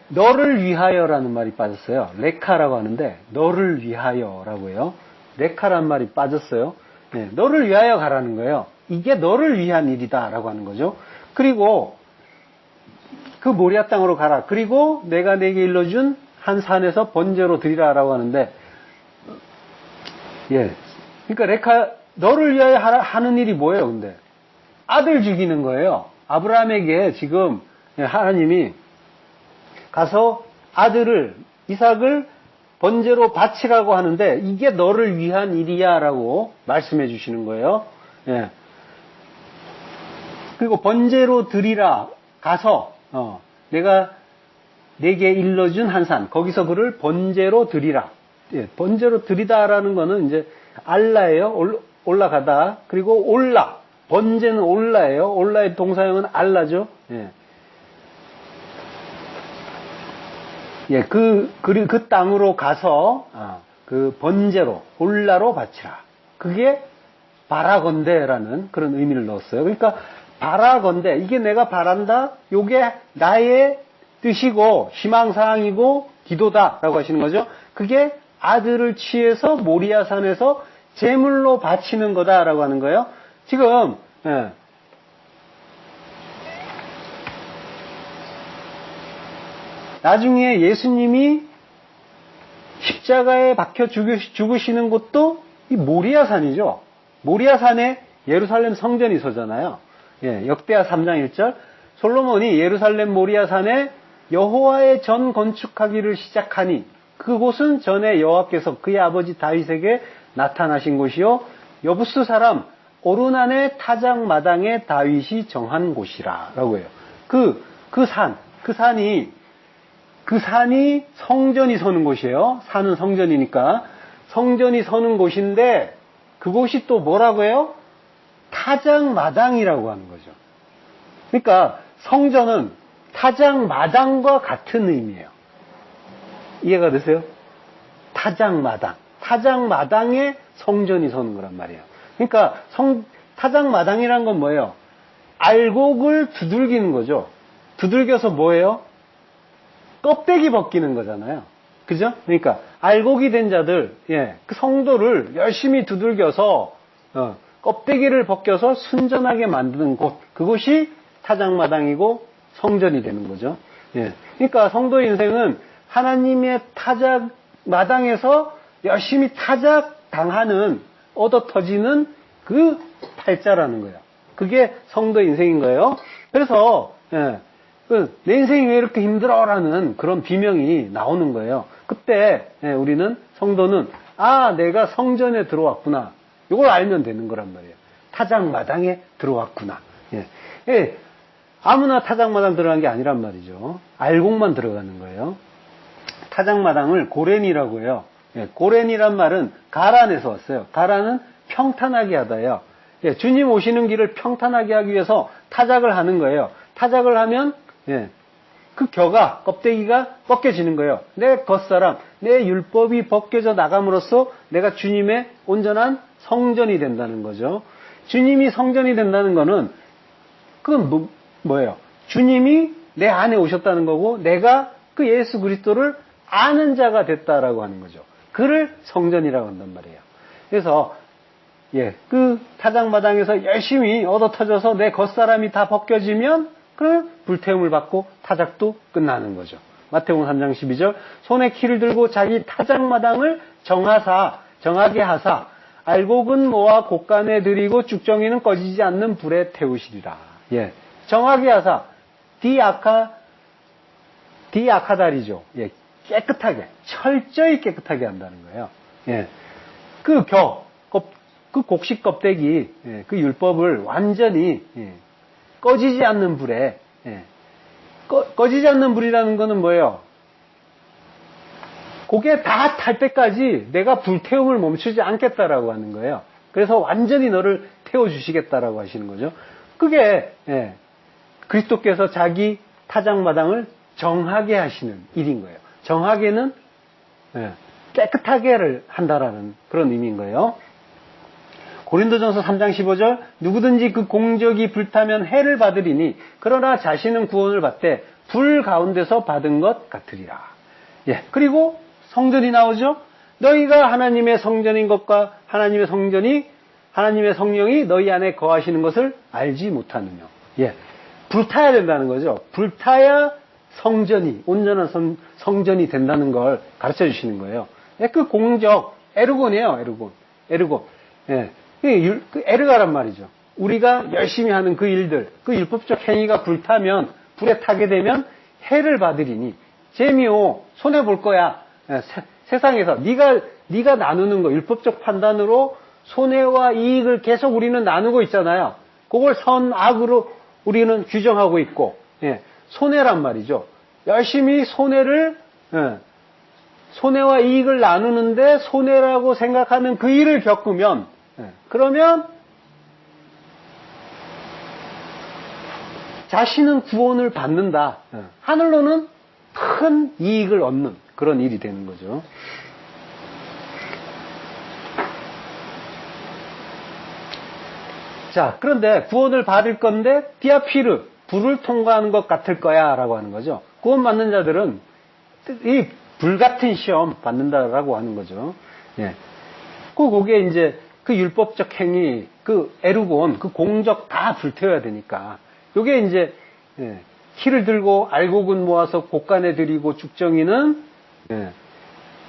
너를 위하여라는 말이 빠졌어요. 레카라고 하는데 너를 위하여라고 해요. 레카란 말이 빠졌어요. 네, 너를 위하여 가라는 거예요. 이게 너를 위한 일이다라고 하는 거죠. 그리고 그 모리아 땅으로 가라. 그리고 내가 내게 일러준 한 산에서 번제로 드리라라고 하는데, 예, 그러니까 레카 너를 위하여 하는 일이 뭐예요? 근데 아들 죽이는 거예요. 아브라함에게 지금 하나님이 가서 아들을 이삭을 번제로 바치라고 하는데 이게 너를 위한 일이야 라고 말씀해 주시는 거예요. 예. 그리고 번제로 드리라 가서 내가 내게 일러준 한 산 거기서 그를 번제로 드리라. 예, 번제로 드리다라는 거는 이제 알라예요. 올라가다. 그리고 올라. 번제는 올라예요. 올라의 동사형은 알라죠. 예. 예, 그 땅으로 가서, 그 번제로, 올라로 바치라. 그게 바라건대라는 그런 의미를 넣었어요. 그러니까, 바라건대, 이게 내가 바란다, 요게 나의 뜻이고, 희망사항이고, 기도다라고 하시는 거죠. 그게 아들을 취해서 모리아산에서 제물로 바치는 거다라고 하는 거예요. 지금, 예. 나중에 예수님이 십자가에 박혀 죽으시는 곳도 이 모리아산이죠. 모리아산에 예루살렘 성전이 서잖아요. 예, 역대하 3장 1절 솔로몬이 예루살렘 모리아산에 여호와의 전 건축하기를 시작하니 그곳은 전에 여호와께서 그의 아버지 다윗에게 나타나신 곳이요 여부스 사람 오르난의 타작마당에 다윗이 정한 곳이라 라고 해요. 그 산이 성전이 서는 곳이에요. 산은 성전이니까. 성전이 서는 곳인데 그곳이 또 뭐라고 해요? 타작마당이라고 하는 거죠. 그러니까 성전은 타작마당과 같은 의미예요. 이해가 되세요? 타작마당. 타작마당에 성전이 서는 거란 말이에요. 그러니까 타작마당이란 건 뭐예요? 알곡을 두들기는 거죠. 두들겨서 뭐예요? 껍데기 벗기는 거잖아요. 그죠? 그러니까 알곡이 된 자들, 예, 그 성도를 열심히 두들겨서 껍데기를 벗겨서 순전하게 만드는 곳, 그곳이 타작마당이고 성전이 되는 거죠. 예, 그러니까 성도의 인생은 하나님의 타작마당에서 열심히 타작당하는 얻어 터지는 그 팔자라는 거예요. 그게 성도의 인생인 거예요. 그래서 예, 내 인생이 왜 이렇게 힘들어라는 그런 비명이 나오는 거예요. 그때 우리는 성도는 내가 성전에 들어왔구나. 이걸 알면 되는 거란 말이에요. 타작마당에 들어왔구나. 아무나 타작마당 들어간 게 아니란 말이죠. 알곡만 들어가는 거예요. 타작마당을 고렌이라고 해요. 고렌이란 말은 가란에서 왔어요. 가란은 평탄하게 하다요. 주님 오시는 길을 평탄하게 하기 위해서 타작을 하는 거예요. 타작을 하면 그 겨가, 껍데기가 벗겨지는 거예요. 내 겉사람, 내 율법이 벗겨져 나감으로써 내가 주님의 온전한 성전이 된다는 거죠. 주님이 성전이 된다는 거는 그건 뭐예요? 주님이 내 안에 오셨다는 거고 내가 그 예수 그리스도를 아는 자가 됐다라고 하는 거죠. 그를 성전이라고 한단 말이에요. 그래서 그 타작마당에서 열심히 얻어 터져서 내 겉사람이 다 벗겨지면 그 불태움을 받고 타작도 끝나는 거죠. 마태복음 3장 12절 손에 키를 들고 자기 타작마당을 정하게 하사 알곡은 모아 곳간에 들이고 쭉정이는 꺼지지 않는 불에 태우시리라. 정하게 하사 디아카다리죠. 깨끗하게 철저히 깨끗하게 한다는 거예요. 그 곡식 껍데기 그 율법을 완전히 꺼지지 않는 불에 꺼지지 않는 불이라는 거는 뭐예요? 그게 다 탈 때까지 내가 불태움을 멈추지 않겠다라고 하는 거예요. 그래서 완전히 너를 태워주시겠다라고 하시는 거죠. 그게 그리스도께서 자기 타작마당을 정하게 하시는 일인 거예요. 정하게는 깨끗하게를 한다라는 그런 의미인 거예요. 고린도전서 3장 15절 누구든지 그 공적이 불타면 해를 받으리니 그러나 자신은 구원을 받되 불 가운데서 받은 것 같으리라. 그리고 성전이 나오죠. 너희가 하나님의 성전인 것과 하나님의 성령이 너희 안에 거하시는 것을 알지 못하느냐. 불타야 된다는 거죠. 불타야 성전이 온전한 성전이 된다는 걸 가르쳐 주시는 거예요. 그 공적 에르곤이에요. 에르곤. 그 에르가란 말이죠. 우리가 열심히 하는 그 일들, 그 율법적 행위가 불타면 불에 타게 되면 해를 받으리니 재미오 손해 볼 거야. 세상에서 네가 나누는 거 율법적 판단으로 손해와 이익을 계속 우리는 나누고 있잖아요. 그걸 선악으로 우리는 규정하고 있고 손해란 말이죠. 열심히 손해와 이익을 나누는데 손해라고 생각하는 그 일을 겪으면 그러면 자신은 구원을 받는다. 하늘로는 큰 이익을 얻는 그런 일이 되는 거죠. 자, 그런데 구원을 받을 건데 디아피르, 불을 통과하는 것 같을 거야 라고 하는 거죠. 구원 받는 자들은 이 불같은 시험 받는다라고 하는 거죠. 그게 이제 그 율법적 행위, 그 에르곤, 그 공적 다 불태워야 되니까 요게 이제 키를 들고 알곡은 모아서 곳간에 들이고 쭉정이는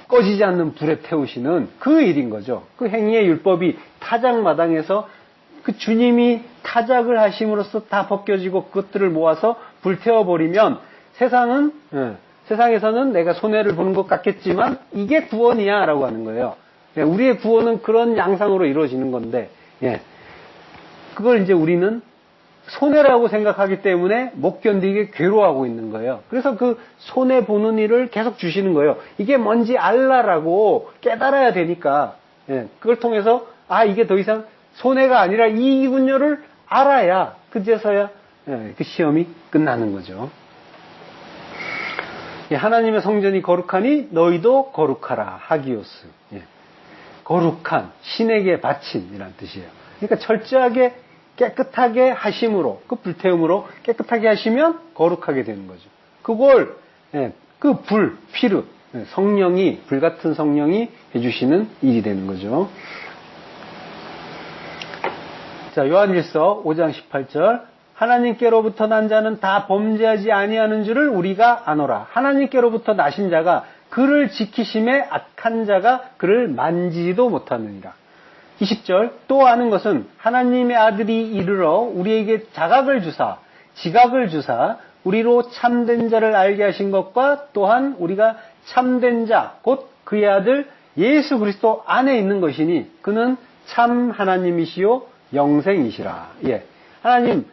꺼지지 않는 불에 태우시는 그 일인 거죠. 그 행위의 율법이 타작마당에서 그 주님이 타작을 하심으로써 다 벗겨지고 그것들을 모아서 불태워버리면 세상에서는 내가 손해를 보는 것 같겠지만 이게 구원이야 라고 하는 거예요. 우리의 구원은 그런 양상으로 이루어지는 건데 그걸 이제 우리는 손해라고 생각하기 때문에 못 견디게 괴로워하고 있는 거예요. 그래서 그 손해보는 일을 계속 주시는 거예요. 이게 뭔지 알라라고 깨달아야 되니까 그걸 통해서 이게 더 이상 손해가 아니라 이익이군요를 알아야 그제서야 그 시험이 끝나는 거죠. 하나님의 성전이 거룩하니 너희도 거룩하라. 하기오스. 거룩한 신에게 바친이라는 뜻이에요. 그러니까 철저하게 깨끗하게 하심으로 그 불태움으로 깨끗하게 하시면 거룩하게 되는 거죠. 그걸 그 피르 성령이 불같은 성령이 해주시는 일이 되는 거죠. 자, 요한일서 5장 18절 하나님께로부터 난 자는 다 범죄하지 아니하는 줄을 우리가 아노라. 하나님께로부터 나신 자가 그를 지키심에 악한 자가 그를 만지지도 못하느니라. 20절 또 아는 것은 하나님의 아들이 이르러 우리에게 지각을 주사 우리로 참된 자를 알게 하신 것과 또한 우리가 참된 자, 곧 그의 아들 예수 그리스도 안에 있는 것이니 그는 참 하나님이시요 영생이시라. 예. 하나님,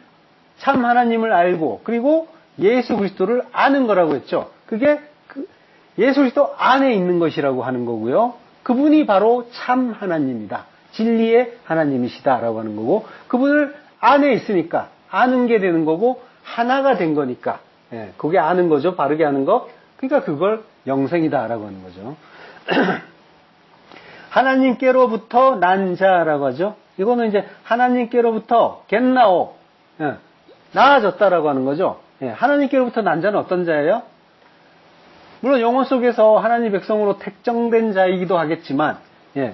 참 하나님을 알고 그리고 예수 그리스도를 아는 거라고 했죠. 그게 예수 그리스도 안에 있는 것이라고 하는 거고요. 그분이 바로 참 하나님이다. 진리의 하나님이시다라고 하는 거고, 그분을 안에 있으니까 아는 게 되는 거고 하나가 된 거니까, 예, 그게 아는 거죠. 바르게 아는 거. 그러니까 그걸 영생이다라고 하는 거죠. 하나님께로부터 난 자라고 하죠. 이거는 이제 하나님께로부터 겟나오, 예, 나아졌다라고 하는 거죠. 예, 하나님께로부터 난 자는 어떤 자예요? 물론 영혼 속에서 하나님 백성으로 택정된 자이기도 하겠지만, 예,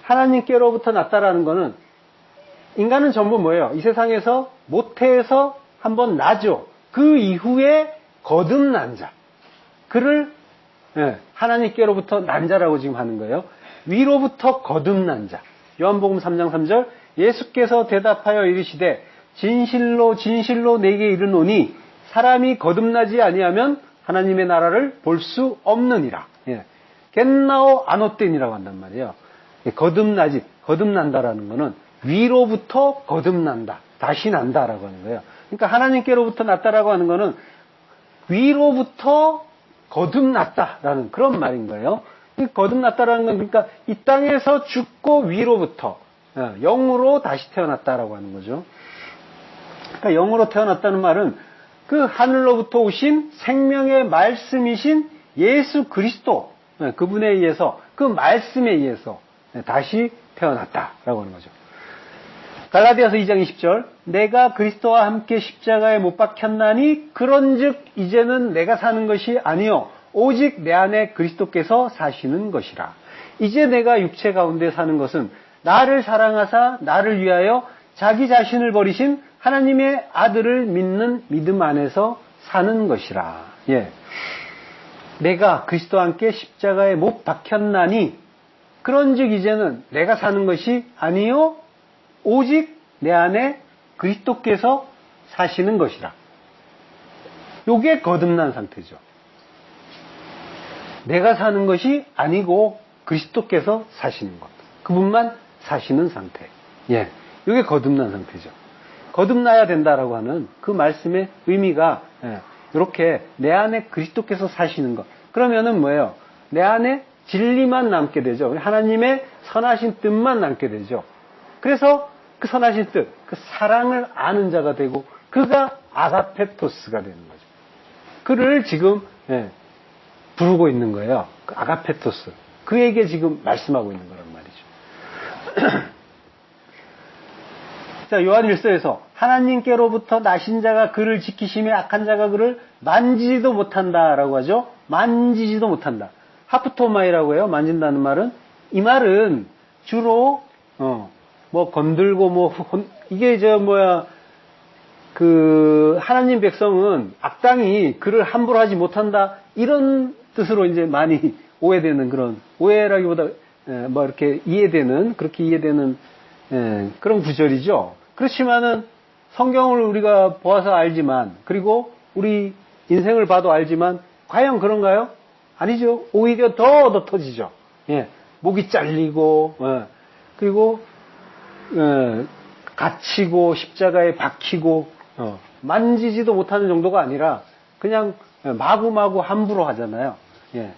하나님께로부터 났다라는 거는, 인간은 전부 뭐예요? 이 세상에서 모태에서 한번 나죠. 그 이후에 거듭난 자. 그를, 예, 하나님께로부터 난 자라고 지금 하는 거예요. 위로부터 거듭난 자. 요한복음 3장 3절, 예수께서 대답하여 이르시되 진실로 진실로 내게 이르노니 사람이 거듭나지 아니하면 하나님의 나라를 볼 수 없느니라. 예. 겟나오 아노땐이라고 한단 말이에요. 예, 거듭난다라는 거는 위로부터 거듭난다. 다시 난다라고 하는 거예요. 그러니까 하나님께로부터 났다라고 하는 거는 위로부터 거듭났다라는 그런 말인 거예요. 거듭났다라는 건 그러니까 이 땅에서 죽고 위로부터 영으로 다시 태어났다라고 하는 거죠. 그러니까 영으로 태어났다는 말은 그 하늘로부터 오신 생명의 말씀이신 예수 그리스도, 그분에 의해서, 그 말씀에 의해서 다시 태어났다라고 하는 거죠. 갈라디아서 2장 20절, 내가 그리스도와 함께 십자가에 못 박혔나니 그런즉 이제는 내가 사는 것이 아니요 오직 내 안에 그리스도께서 사시는 것이라. 이제 내가 육체 가운데 사는 것은 나를 사랑하사 나를 위하여 자기 자신을 버리신 하나님의 아들을 믿는 믿음 안에서 사는 것이라. 예. 내가 그리스도와 함께 십자가에 못 박혔나니 그런즉 이제는 내가 사는 것이 아니요 오직 내 안에 그리스도께서 사시는 것이라. 요게 거듭난 상태죠. 내가 사는 것이 아니고 그리스도께서 사시는 것. 그분만 사시는 상태. 예. 요게 거듭난 상태죠. 거듭나야 된다라고 하는 그 말씀의 의미가, 예, 이렇게 내 안에 그리스도께서 사시는 것. 그러면은 뭐예요? 내 안에 진리만 남게 되죠. 하나님의 선하신 뜻만 남게 되죠. 그래서 그 선하신 뜻, 그 사랑을 아는 자가 되고 그가 아가페토스가 되는 거죠. 그를 지금, 예, 부르고 있는 거예요. 그 아가페토스. 그에게 지금 말씀하고 있는 거란 말이죠. 자, 요한 1서에서 하나님께로부터 나신 자가 그를 지키시며 악한 자가 그를 만지지도 못한다라고 하죠. 만지지도 못한다. 하프토마이라고 해요. 만진다는 말은. 이 말은 주로 뭐 건들고 이게 하나님 백성은 악당이 그를 함부로 하지 못한다 이런 뜻으로 이제 많이 오해되는 그런, 오해라기보다 뭐 이렇게 그렇게 이해되는 그런 구절이죠. 그렇지만은 성경을 우리가 보아서 알지만, 그리고 우리 인생을 봐도 알지만 과연 그런가요? 아니죠. 오히려 더 터지죠. 예, 목이 잘리고, 그리고 갇히고 십자가에 박히고, 만지지도 못하는 정도가 아니라 그냥 마구마구 함부로 하잖아요. 예.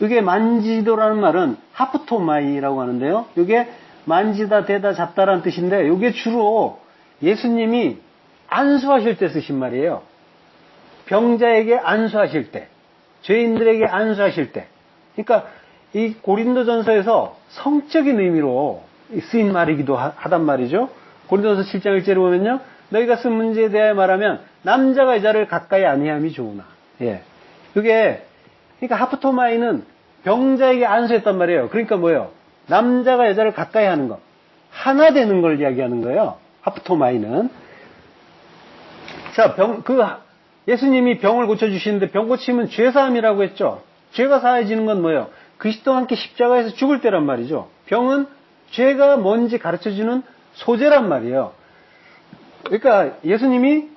이게 만지도라는 말은 하프토마이라고 하는데요. 이게 만지다, 대다, 잡다라는 뜻인데, 이게 주로 예수님이 안수하실 때 쓰신 말이에요. 병자에게 안수하실 때, 죄인들에게 안수하실 때. 그러니까 이 고린도전서에서 성적인 의미로 쓰인 말이기도 하단 말이죠. 고린도전서 7장 1절에 보면요, 너희가 쓴 문제에 대하여 말하면 남자가 여자를 가까이 아니함이 좋으나. 예. 그게 그러니까 하프토마이는 병자에게 안수했단 말이에요. 그러니까 뭐예요? 남자가 여자를 가까이 하는 것, 하나 되는 걸 이야기하는 거예요. 하프토마이는. 자, 예수님이 병을 고쳐주시는데 병 고치면 죄사함이라고 했죠. 죄가 사해지는 건 뭐예요? 그리스도와 함께 십자가에서 죽을 때란 말이죠. 병은 죄가 뭔지 가르쳐주는 소재란 말이에요. 그러니까 예수님이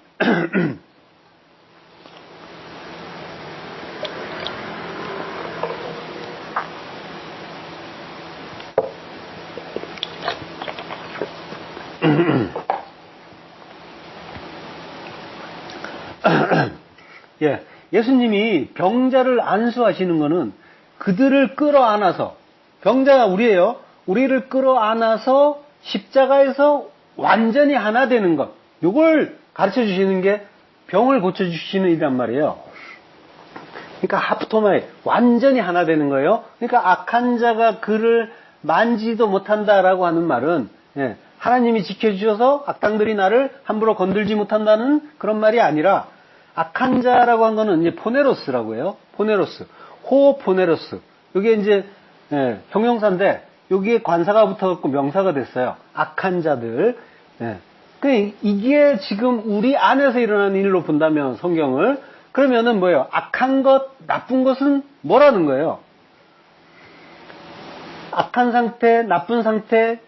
예. 예수님이 병자를 안수하시는 거는 그들을 끌어안아서, 병자가 우리예요. 우리를 끌어안아서 십자가에서 완전히 하나 되는 것. 요걸 가르쳐 주시는 게 병을 고쳐주시는 일이란 말이에요. 그러니까 하프토마이, 완전히 하나 되는 거예요. 그러니까 악한 자가 그를 만지도 못한다라고 하는 말은, 예, 하나님이 지켜주셔서 악당들이 나를 함부로 건들지 못한다는 그런 말이 아니라, 악한 자라고 한 거는 이제 포네로스라고 해요. 포네로스. 호포네로스. 이게 이제, 예, 형용사인데, 여기에 관사가 붙어갖고 명사가 됐어요. 악한 자들. 예. 이게 지금 우리 안에서 일어나는 일로 본다면, 성경을, 그러면은 뭐예요? 악한 것, 나쁜 것은 뭐라는 거예요? 악한 상태, 나쁜 상태,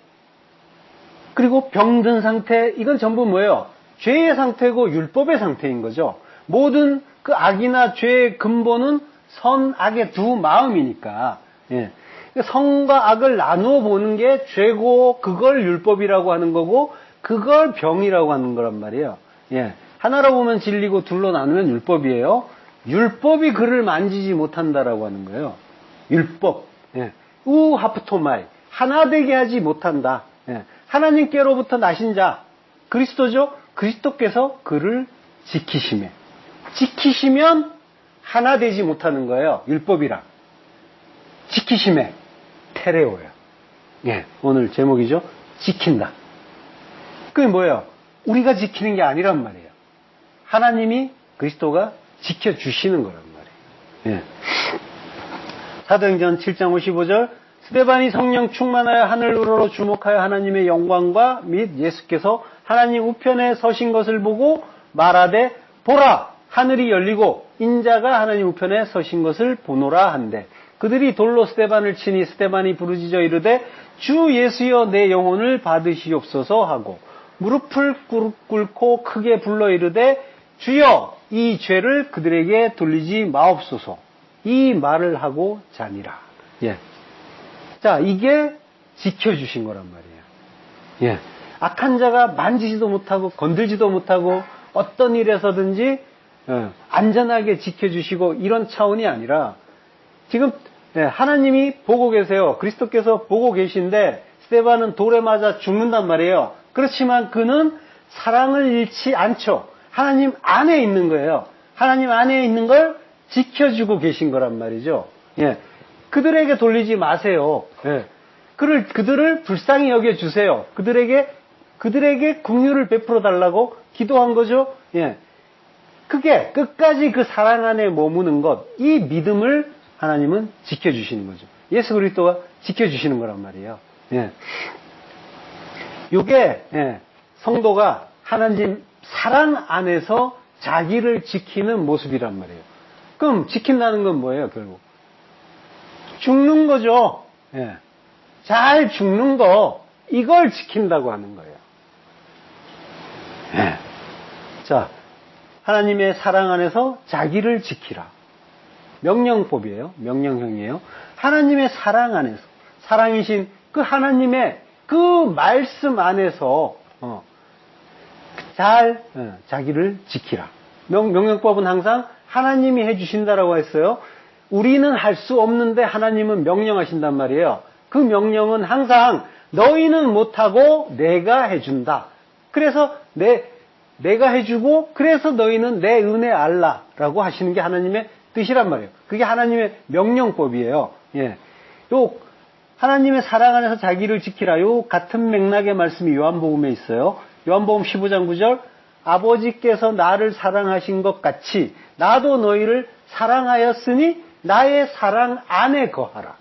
그리고 병든 상태, 이건 전부 뭐예요? 죄의 상태고 율법의 상태인 거죠. 모든 그 악이나 죄의 근본은 선, 악의 두 마음이니까. 예. 선과 악을 나누어 보는 게 죄고, 그걸 율법이라고 하는 거고, 그걸 병이라고 하는 거란 말이에요. 예. 하나로 보면 진리고 둘로 나누면 율법이에요. 율법이 그를 만지지 못한다라고 하는 거예요. 율법. 예. 우하프토마이. 하나 되게 하지 못한다. 예. 하나님께로부터 나신 자, 그리스도죠? 그리스도께서 그를 지키시매. 지키시면 하나 되지 못하는 거예요. 율법이랑. 지키시매. 테레오예요. 예. 오늘 제목이죠. 지킨다. 그게 뭐예요? 우리가 지키는 게 아니란 말이에요. 하나님이, 그리스도가 지켜주시는 거란 말이에요. 예. 사도행전 7장 55절, 스데반이 성령 충만하여 하늘 우러러 주목하여 하나님의 영광과 및 예수께서 하나님 우편에 서신 것을 보고 말하되, 보라! 하늘이 열리고 인자가 하나님 우편에 서신 것을 보노라 한대. 그들이 돌로 스데반을 치니 스데반이 부르짖어 이르되, 주 예수여 내 영혼을 받으시옵소서 하고 무릎을 꿇고 크게 불러 이르되, 주여 이 죄를 그들에게 돌리지 마옵소서. 이 말을 하고 자니라. 예. 자, 이게 지켜주신 거란 말이에요. 예. 악한 자가 만지지도 못하고 건들지도 못하고 어떤 일에서든지 안전하게 지켜주시고 이런 차원이 아니라, 지금 하나님이 보고 계세요. 그리스도께서 보고 계신데 스데반은 돌에 맞아 죽는단 말이에요. 그렇지만 그는 사랑을 잃지 않죠. 하나님 안에 있는 거예요. 하나님 안에 있는 걸 지켜주고 계신 거란 말이죠. 예. 그들에게 돌리지 마세요. 예. 그들을 불쌍히 여겨주세요. 그들에게 긍휼을 베풀어 달라고 기도한 거죠. 예. 그게 끝까지 그 사랑 안에 머무는 것, 이 믿음을 하나님은 지켜주시는 거죠. 예수 그리스도가 지켜주시는 거란 말이에요. 예. 요게, 예, 성도가 하나님 사랑 안에서 자기를 지키는 모습이란 말이에요. 그럼 지킨다는 건 뭐예요, 결국? 죽는 거죠. 예. 잘 죽는 거, 이걸 지킨다고 하는 거예요. 예. 자, 하나님의 사랑 안에서 자기를 지키라. 명령법이에요. 명령형이에요. 하나님의 사랑 안에서, 사랑이신 그 하나님의 그 말씀 안에서 잘 자기를 지키라. 명령법은 항상 하나님이 해주신다라고 했어요. 우리는 할 수 없는데 하나님은 명령하신단 말이에요. 그 명령은 항상 너희는 못하고 내가 해준다. 그래서 내가 해주고, 그래서 너희는 내 은혜 알라라고 하시는 게 하나님의 뜻이란 말이에요. 그게 하나님의 명령법이에요. 예. 요 하나님의 사랑 안에서 자기를 지키라. 요 같은 맥락의 말씀이 요한복음에 있어요. 요한복음 15장 9절, 아버지께서 나를 사랑하신 것 같이 나도 너희를 사랑하였으니 나의 사랑 안에 거하라.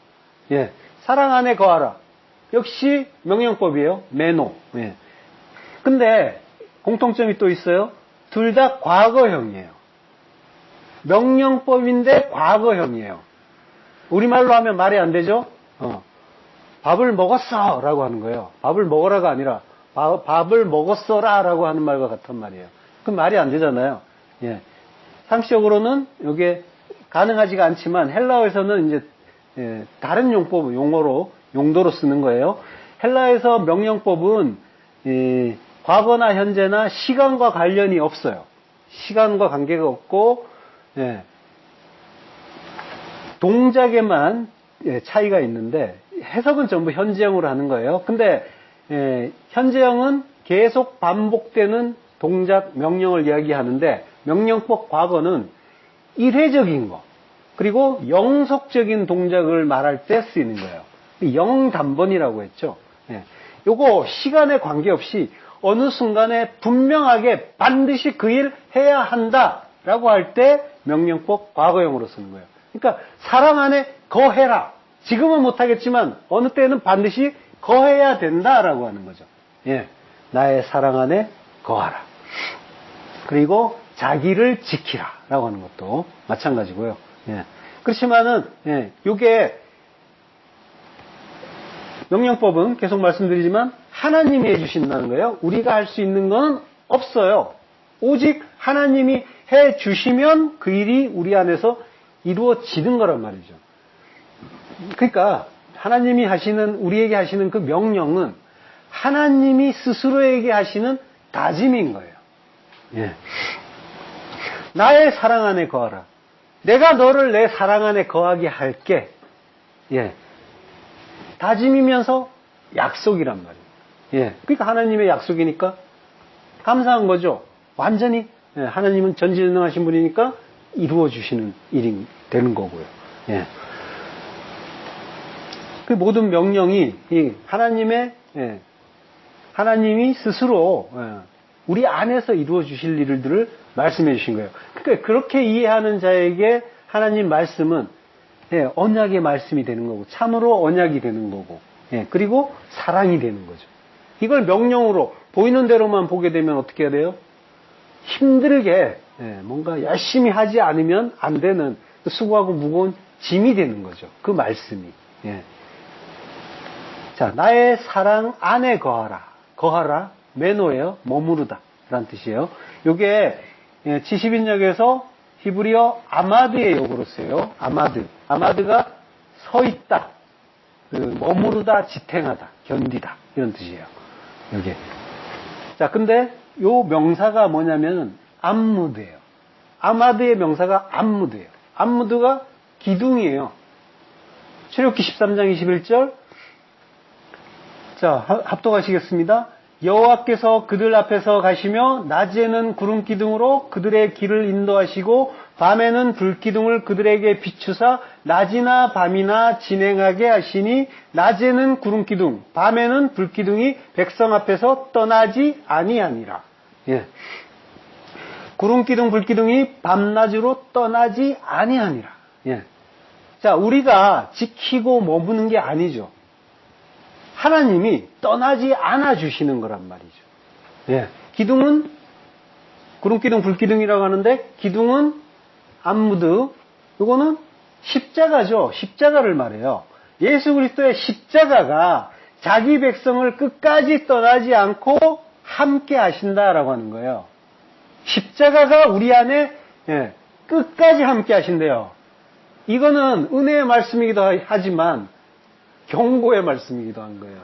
예, 사랑 안에 거하라. 역시 명령법이에요. 메노. 예. 근데 공통점이 또 있어요. 둘 다 과거형이에요. 명령법인데 과거형이에요. 우리말로 하면 말이 안 되죠? 밥을 먹었어 라고 하는 거예요. 밥을 먹어라가 아니라 밥을 먹었어라 라고 하는 말과 같은 말이에요. 그럼 말이 안 되잖아요. 예. 상식적으로는 이게 가능하지가 않지만 헬라어에서는 이제 다른 용도로 쓰는 거예요. 헬라에서 명령법은 과거나 현재나 시간과 관련이 없어요. 시간과 관계가 없고 예, 동작에만 차이가 있는데 해석은 전부 현재형으로 하는 거예요. 근데 현재형은 계속 반복되는 동작, 명령을 이야기하는데 명령법 과거는 일회적인 거 그리고 영속적인 동작을 말할 때 쓰이는 거예요. 영단번이라고 했죠. 요거 시간에 관계없이 어느 순간에 분명하게 반드시 그 일 해야 한다라고 할 때 명령법 과거형으로 쓰는 거예요. 그러니까 사랑 안에 거해라. 지금은 못하겠지만 어느 때는 반드시 거해야 된다라고 하는 거죠. 나의 사랑 안에 거하라. 그리고 자기를 지키라라고 하는 것도 마찬가지고요. 그렇지만은 요게 명령법은 계속 말씀드리지만 하나님이 해주신다는 거예요. 우리가 할 수 있는 건 없어요. 오직 하나님이 해주시면 그 일이 우리 안에서 이루어지는 거란 말이죠. 그러니까 하나님이 하시는, 우리에게 하시는 그 명령은 하나님이 스스로에게 하시는 다짐인 거예요. 나의 사랑 안에 거하라. 내가 너를 내 사랑 안에 거하게 할게. 다짐이면서 약속이란 말이에요. 그러니까 하나님의 약속이니까 감사한 거죠. 완전히 하나님은 전지전능하신 분이니까 이루어주시는 일이 되는 거고요. 그 모든 명령이 하나님이 스스로 우리 안에서 이루어주실 일들을 말씀해 주신 거예요. 그러니까 그렇게 이해하는 자에게 하나님 말씀은 언약의 말씀이 되는 거고 참으로 언약이 되는 거고 그리고 사랑이 되는 거죠. 이걸 명령으로 보이는 대로만 보게 되면 어떻게 해야 돼요? 힘들게 뭔가 열심히 하지 않으면 안 되는 수고하고 무거운 짐이 되는 거죠. 그 말씀이. 자, 나의 사랑 안에 거하라. 거하라. 메노예요. 머무르다. 라는 뜻이에요. 요게 70인역에서 히브리어 아마드의 용어로 써요. 아마드. 아마드가 서 있다. 머무르다, 지탱하다, 견디다. 이런 뜻이에요. 여기. 자, 근데 요 명사가 뭐냐면 암무드예요. 아마드의 명사가 암무드예요. 암무드가 기둥이에요. 출애굽기 13장 21절. 자, 합독하시겠습니다. 여호와께서 그들 앞에서 가시며 낮에는 구름 기둥으로 그들의 길을 인도하시고 밤에는 불 기둥을 그들에게 비추사 낮이나 밤이나 진행하게 하시니 낮에는 구름 기둥, 밤에는 불 기둥이 백성 앞에서 떠나지 아니하니라. 구름 기둥, 불 기둥이 밤낮으로 떠나지 아니하니라. 자, 우리가 지키고 머무는 게 아니죠. 하나님이 떠나지 않아 주시는 거란 말이죠. 기둥은 구름기둥, 불기둥이라고 하는데 기둥은 암무드, 이거는 십자가죠. 십자가를 말해요. 예수 그리스도의 십자가가 자기 백성을 끝까지 떠나지 않고 함께 하신다라고 하는 거예요. 십자가가 우리 안에 끝까지 함께 하신대요. 이거는 은혜의 말씀이기도 하지만 경고의 말씀이기도 한 거예요.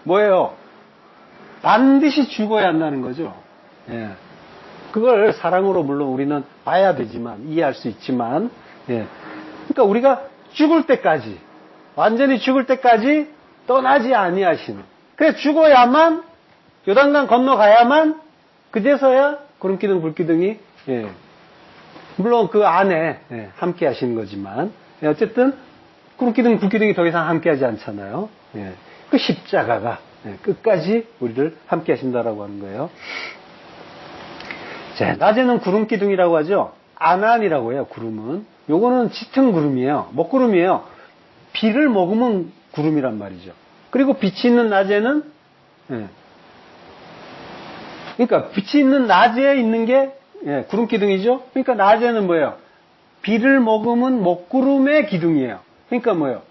뭐예요? 반드시 죽어야 한다는 거죠. 그걸 사랑으로 물론 우리는 봐야 되지만, 이해할 수 있지만, 그러니까 우리가 죽을 때까지, 완전히 죽을 때까지 떠나지 아니하시는. 그래 죽어야만, 요단강 건너가야만, 그제서야 구름기둥, 불기둥이, 물론 그 안에 함께 하시는 거지만, 어쨌든 구름기둥, 불기둥이 더 이상 함께하지 않잖아요. 그 십자가가 끝까지 우리를 함께 하신다라고 하는 거예요. 자, 낮에는 구름기둥이라고 하죠. 아난이라고 해요. 구름은. 요거는 짙은 구름이에요. 먹구름이에요. 비를 머금은 구름이란 말이죠. 그리고 빛이 있는 낮에는 그러니까 빛이 있는 낮에 있는 게 구름기둥이죠. 그러니까 낮에는 뭐예요? 비를 머금은 먹구름의 기둥이에요. 그러니까 뭐예요?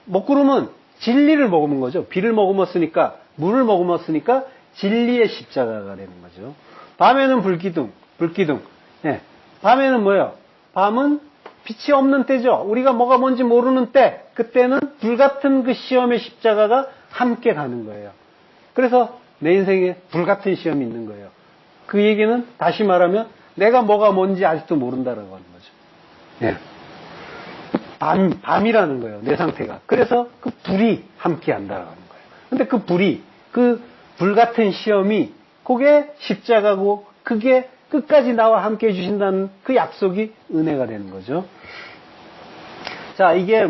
먹구름은 진리를 머금은 거죠. 비를 머금었으니까, 물을 머금었으니까 진리의 십자가가 되는 거죠. 밤에는 불기둥. 밤에는 뭐예요? 밤은 빛이 없는 때죠. 우리가 뭐가 뭔지 모르는 때, 그때는 불같은 그 시험의 십자가가 함께 가는 거예요. 그래서 내 인생에 불같은 시험이 있는 거예요. 그 얘기는 다시 말하면 내가 뭐가 뭔지 아직도 모른다라고 하는 거죠. 예. 밤이라는 거예요. 내 상태가. 그래서 그 불이 함께 한다라고 하는 거예요. 근데 그 불이, 그 불같은 시험이 그게 십자가고 그게 끝까지 나와 함께 해주신다는 그 약속이 은혜가 되는 거죠. 자, 이게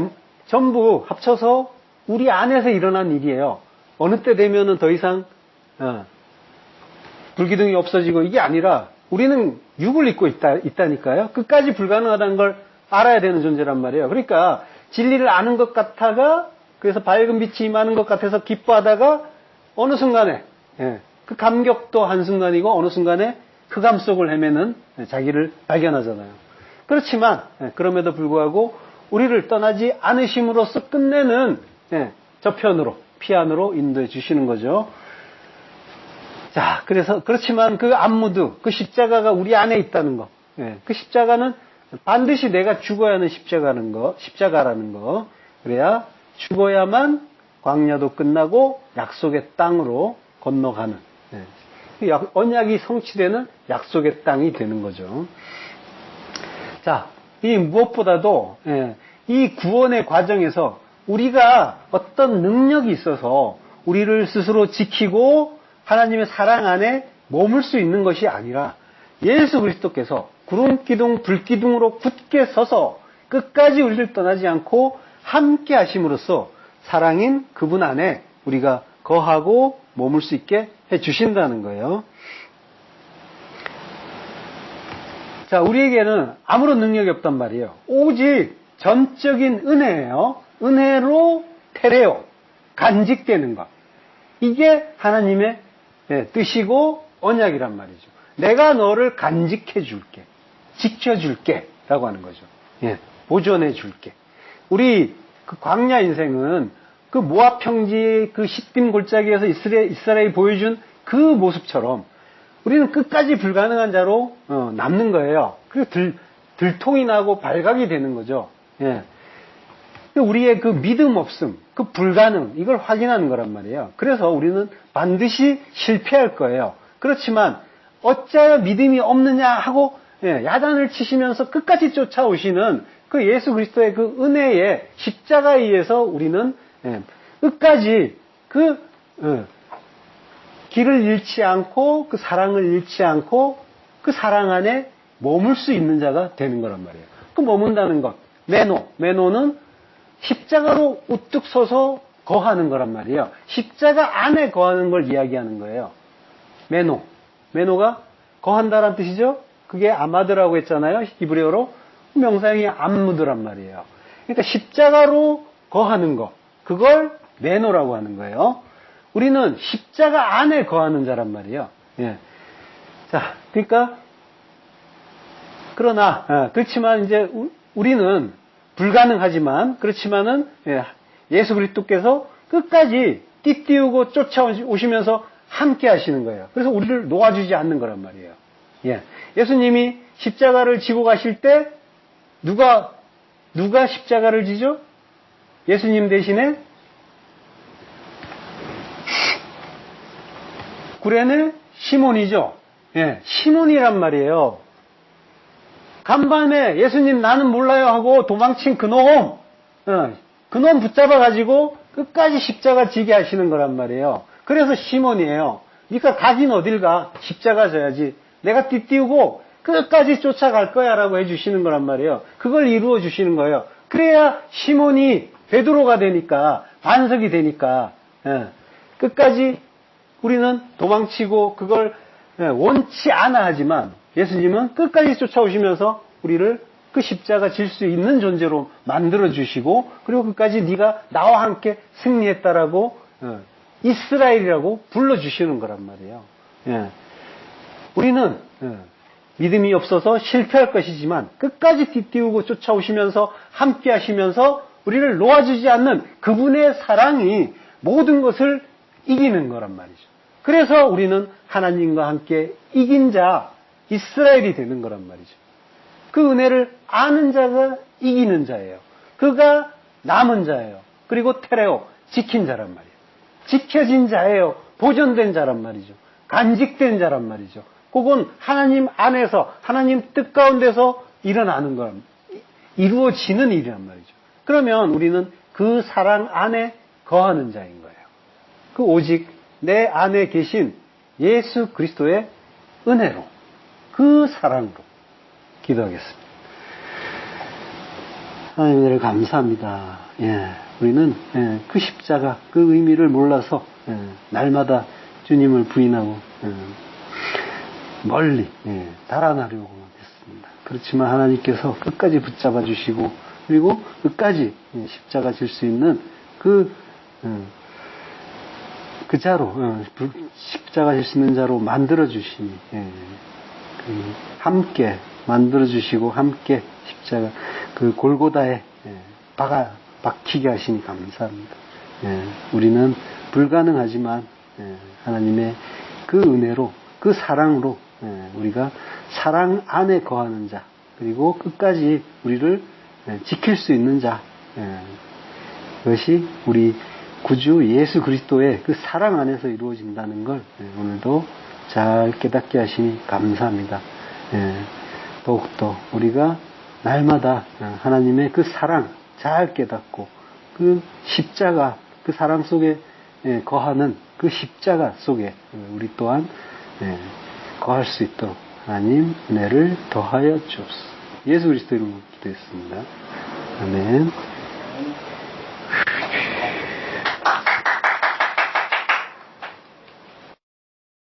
전부 합쳐서 우리 안에서 일어난 일이에요. 어느 때 되면은 더 이상 불기둥이 없어지고 이게 아니라 우리는 육을 입고 있다니까요. 끝까지 불가능하다는 걸 알아야 되는 존재란 말이에요. 그러니까 진리를 아는 것 같다가 그래서 밝은 빛이 임하는 것 같아서 기뻐하다가 어느 순간에 그 감격도 한순간이고 어느 순간에 흑암 속을 헤매는 자기를 발견하잖아요. 그렇지만 그럼에도 불구하고 우리를 떠나지 않으심으로써 끝내는 저편으로 피안으로 인도해 주시는 거죠. 자, 그래서 그렇지만 그 안무드, 그 십자가가 우리 안에 있다는 거. 그 십자가는 반드시 내가 죽어야 하는 십자가라는 거. 그래야 죽어야만 광야도 끝나고 약속의 땅으로 건너가는 언약이 성취되는 약속의 땅이 되는 거죠. 자, 이 무엇보다도 이 구원의 과정에서 우리가 어떤 능력이 있어서 우리를 스스로 지키고 하나님의 사랑 안에 머물 수 있는 것이 아니라 예수 그리스도께서 구름기둥 불기둥으로 굳게 서서 끝까지 우리를 떠나지 않고 함께 하심으로써 사랑인 그분 안에 우리가 거하고 머물 수 있게 해주신다는 거예요. 자, 우리에게는 아무런 능력이 없단 말이에요. 오직 전적인 은혜예요. 은혜로 테레오, 간직되는 것. 이게 하나님의 뜻이고 언약이란 말이죠. 내가 너를 간직해 줄게, 지켜줄게 라고 하는 거죠. 보존해 줄게. 우리 그 광야 인생은 그 모압 평지 그 시딤 골짜기에서 이스라엘이 보여준 그 모습처럼 우리는 끝까지 불가능한 자로 남는 거예요. 그리고 들통이 나고 발각이 되는 거죠. 우리의 그 믿음 없음, 그 불가능, 이걸 확인하는 거란 말이에요. 그래서 우리는 반드시 실패할 거예요. 그렇지만 어찌하여 믿음이 없느냐 하고 야단을 치시면서 끝까지 쫓아오시는 그 예수 그리스도의 그 은혜의 십자가에 의해서 우리는 끝까지 그 길을 잃지 않고 그 사랑을 잃지 않고 그 사랑 안에 머물 수 있는 자가 되는 거란 말이에요. 그 머문다는 것, 메노는 십자가로 우뚝 서서 거하는 거란 말이에요. 십자가 안에 거하는 걸 이야기하는 거예요. 메노가 거한다란 뜻이죠. 그게 아마드라고 했잖아요. 히브리어로. 명사형이 안무드란 말이에요. 그러니까 십자가로 거하는 거, 그걸 메노라고 하는 거예요. 우리는 십자가 안에 거하는 자란 말이에요. 자, 그러니까 그러나 그렇지만 이제 우리는 불가능하지만 그렇지만은 예수 그리스도께서 끝까지 띠띠우고 쫓아오시면서 함께 하시는 거예요. 그래서 우리를 놓아주지 않는 거란 말이에요. 예수님이 십자가를 지고 가실 때 누가 십자가를 지죠? 예수님 대신에 구레네 시몬이죠. 시몬이란 말이에요. 간밤에 예수님 나는 몰라요 하고 도망친 그놈 붙잡아가지고 끝까지 십자가 지게 하시는 거란 말이에요. 그래서 시몬이에요. 그러니까 가긴 어딜 가. 십자가 져야지. 내가 띠띠우고 끝까지 쫓아갈 거야 라고 해주시는 거란 말이에요. 그걸 이루어 주시는 거예요. 그래야 시몬이 베드로가 되니까, 반석이 되니까 끝까지 우리는 도망치고 그걸 원치 않아 하지만 예수님은 끝까지 쫓아오시면서 우리를 그 십자가 질 수 있는 존재로 만들어주시고, 그리고 끝까지 네가 나와 함께 승리했다라고 이스라엘이라고 불러주시는 거란 말이에요. 우리는 믿음이 없어서 실패할 것이지만 끝까지 뒤띠우고 쫓아오시면서 함께 하시면서 우리를 놓아주지 않는 그분의 사랑이 모든 것을 이기는 거란 말이죠. 그래서 우리는 하나님과 함께 이긴 자, 이스라엘이 되는 거란 말이죠. 그 은혜를 아는 자가 이기는 자예요. 그가 남은 자예요. 그리고 테레오, 지킨 자란 말이에요. 지켜진 자예요. 보존된 자란 말이죠. 간직된 자란 말이죠. 혹은 하나님 안에서 하나님 뜻 가운데서 일어나는 것, 이루어지는 일이란 말이죠. 그러면 우리는 그 사랑 안에 거하는 자인 거예요. 그 오직 내 안에 계신 예수 그리스도의 은혜로, 그 사랑으로 기도하겠습니다. 하나님 은혜를 감사합니다. 우리는 그 십자가, 그 의미를 몰라서 날마다 주님을 부인하고 멀리 달아나려고 했습니다. 그렇지만 하나님께서 끝까지 붙잡아 주시고, 그리고 끝까지 십자가 질 수 있는 그 자로, 십자가 질 수 있는 자로 만들어 주시니, 함께 만들어 주시고 함께 십자가 그 골고다에 박히게 하시니 감사합니다. 우리는 불가능하지만 하나님의 그 은혜로, 그 사랑으로 우리가 사랑 안에 거하는 자, 그리고 끝까지 우리를 지킬 수 있는 자, 그것이 우리 구주 예수 그리스도의 그 사랑 안에서 이루어진다는 걸 오늘도 잘 깨닫게 하시니 감사합니다. 더욱더 우리가 날마다 하나님의 그 사랑 잘 깨닫고, 그 십자가, 그 사랑 속에 거하는 그 십자가 속에 우리 또한 거할 수 있도록 하나님 은혜를 더하여 주옵소서. 예수 그리스도 이름으로 기도했습니다. 아멘.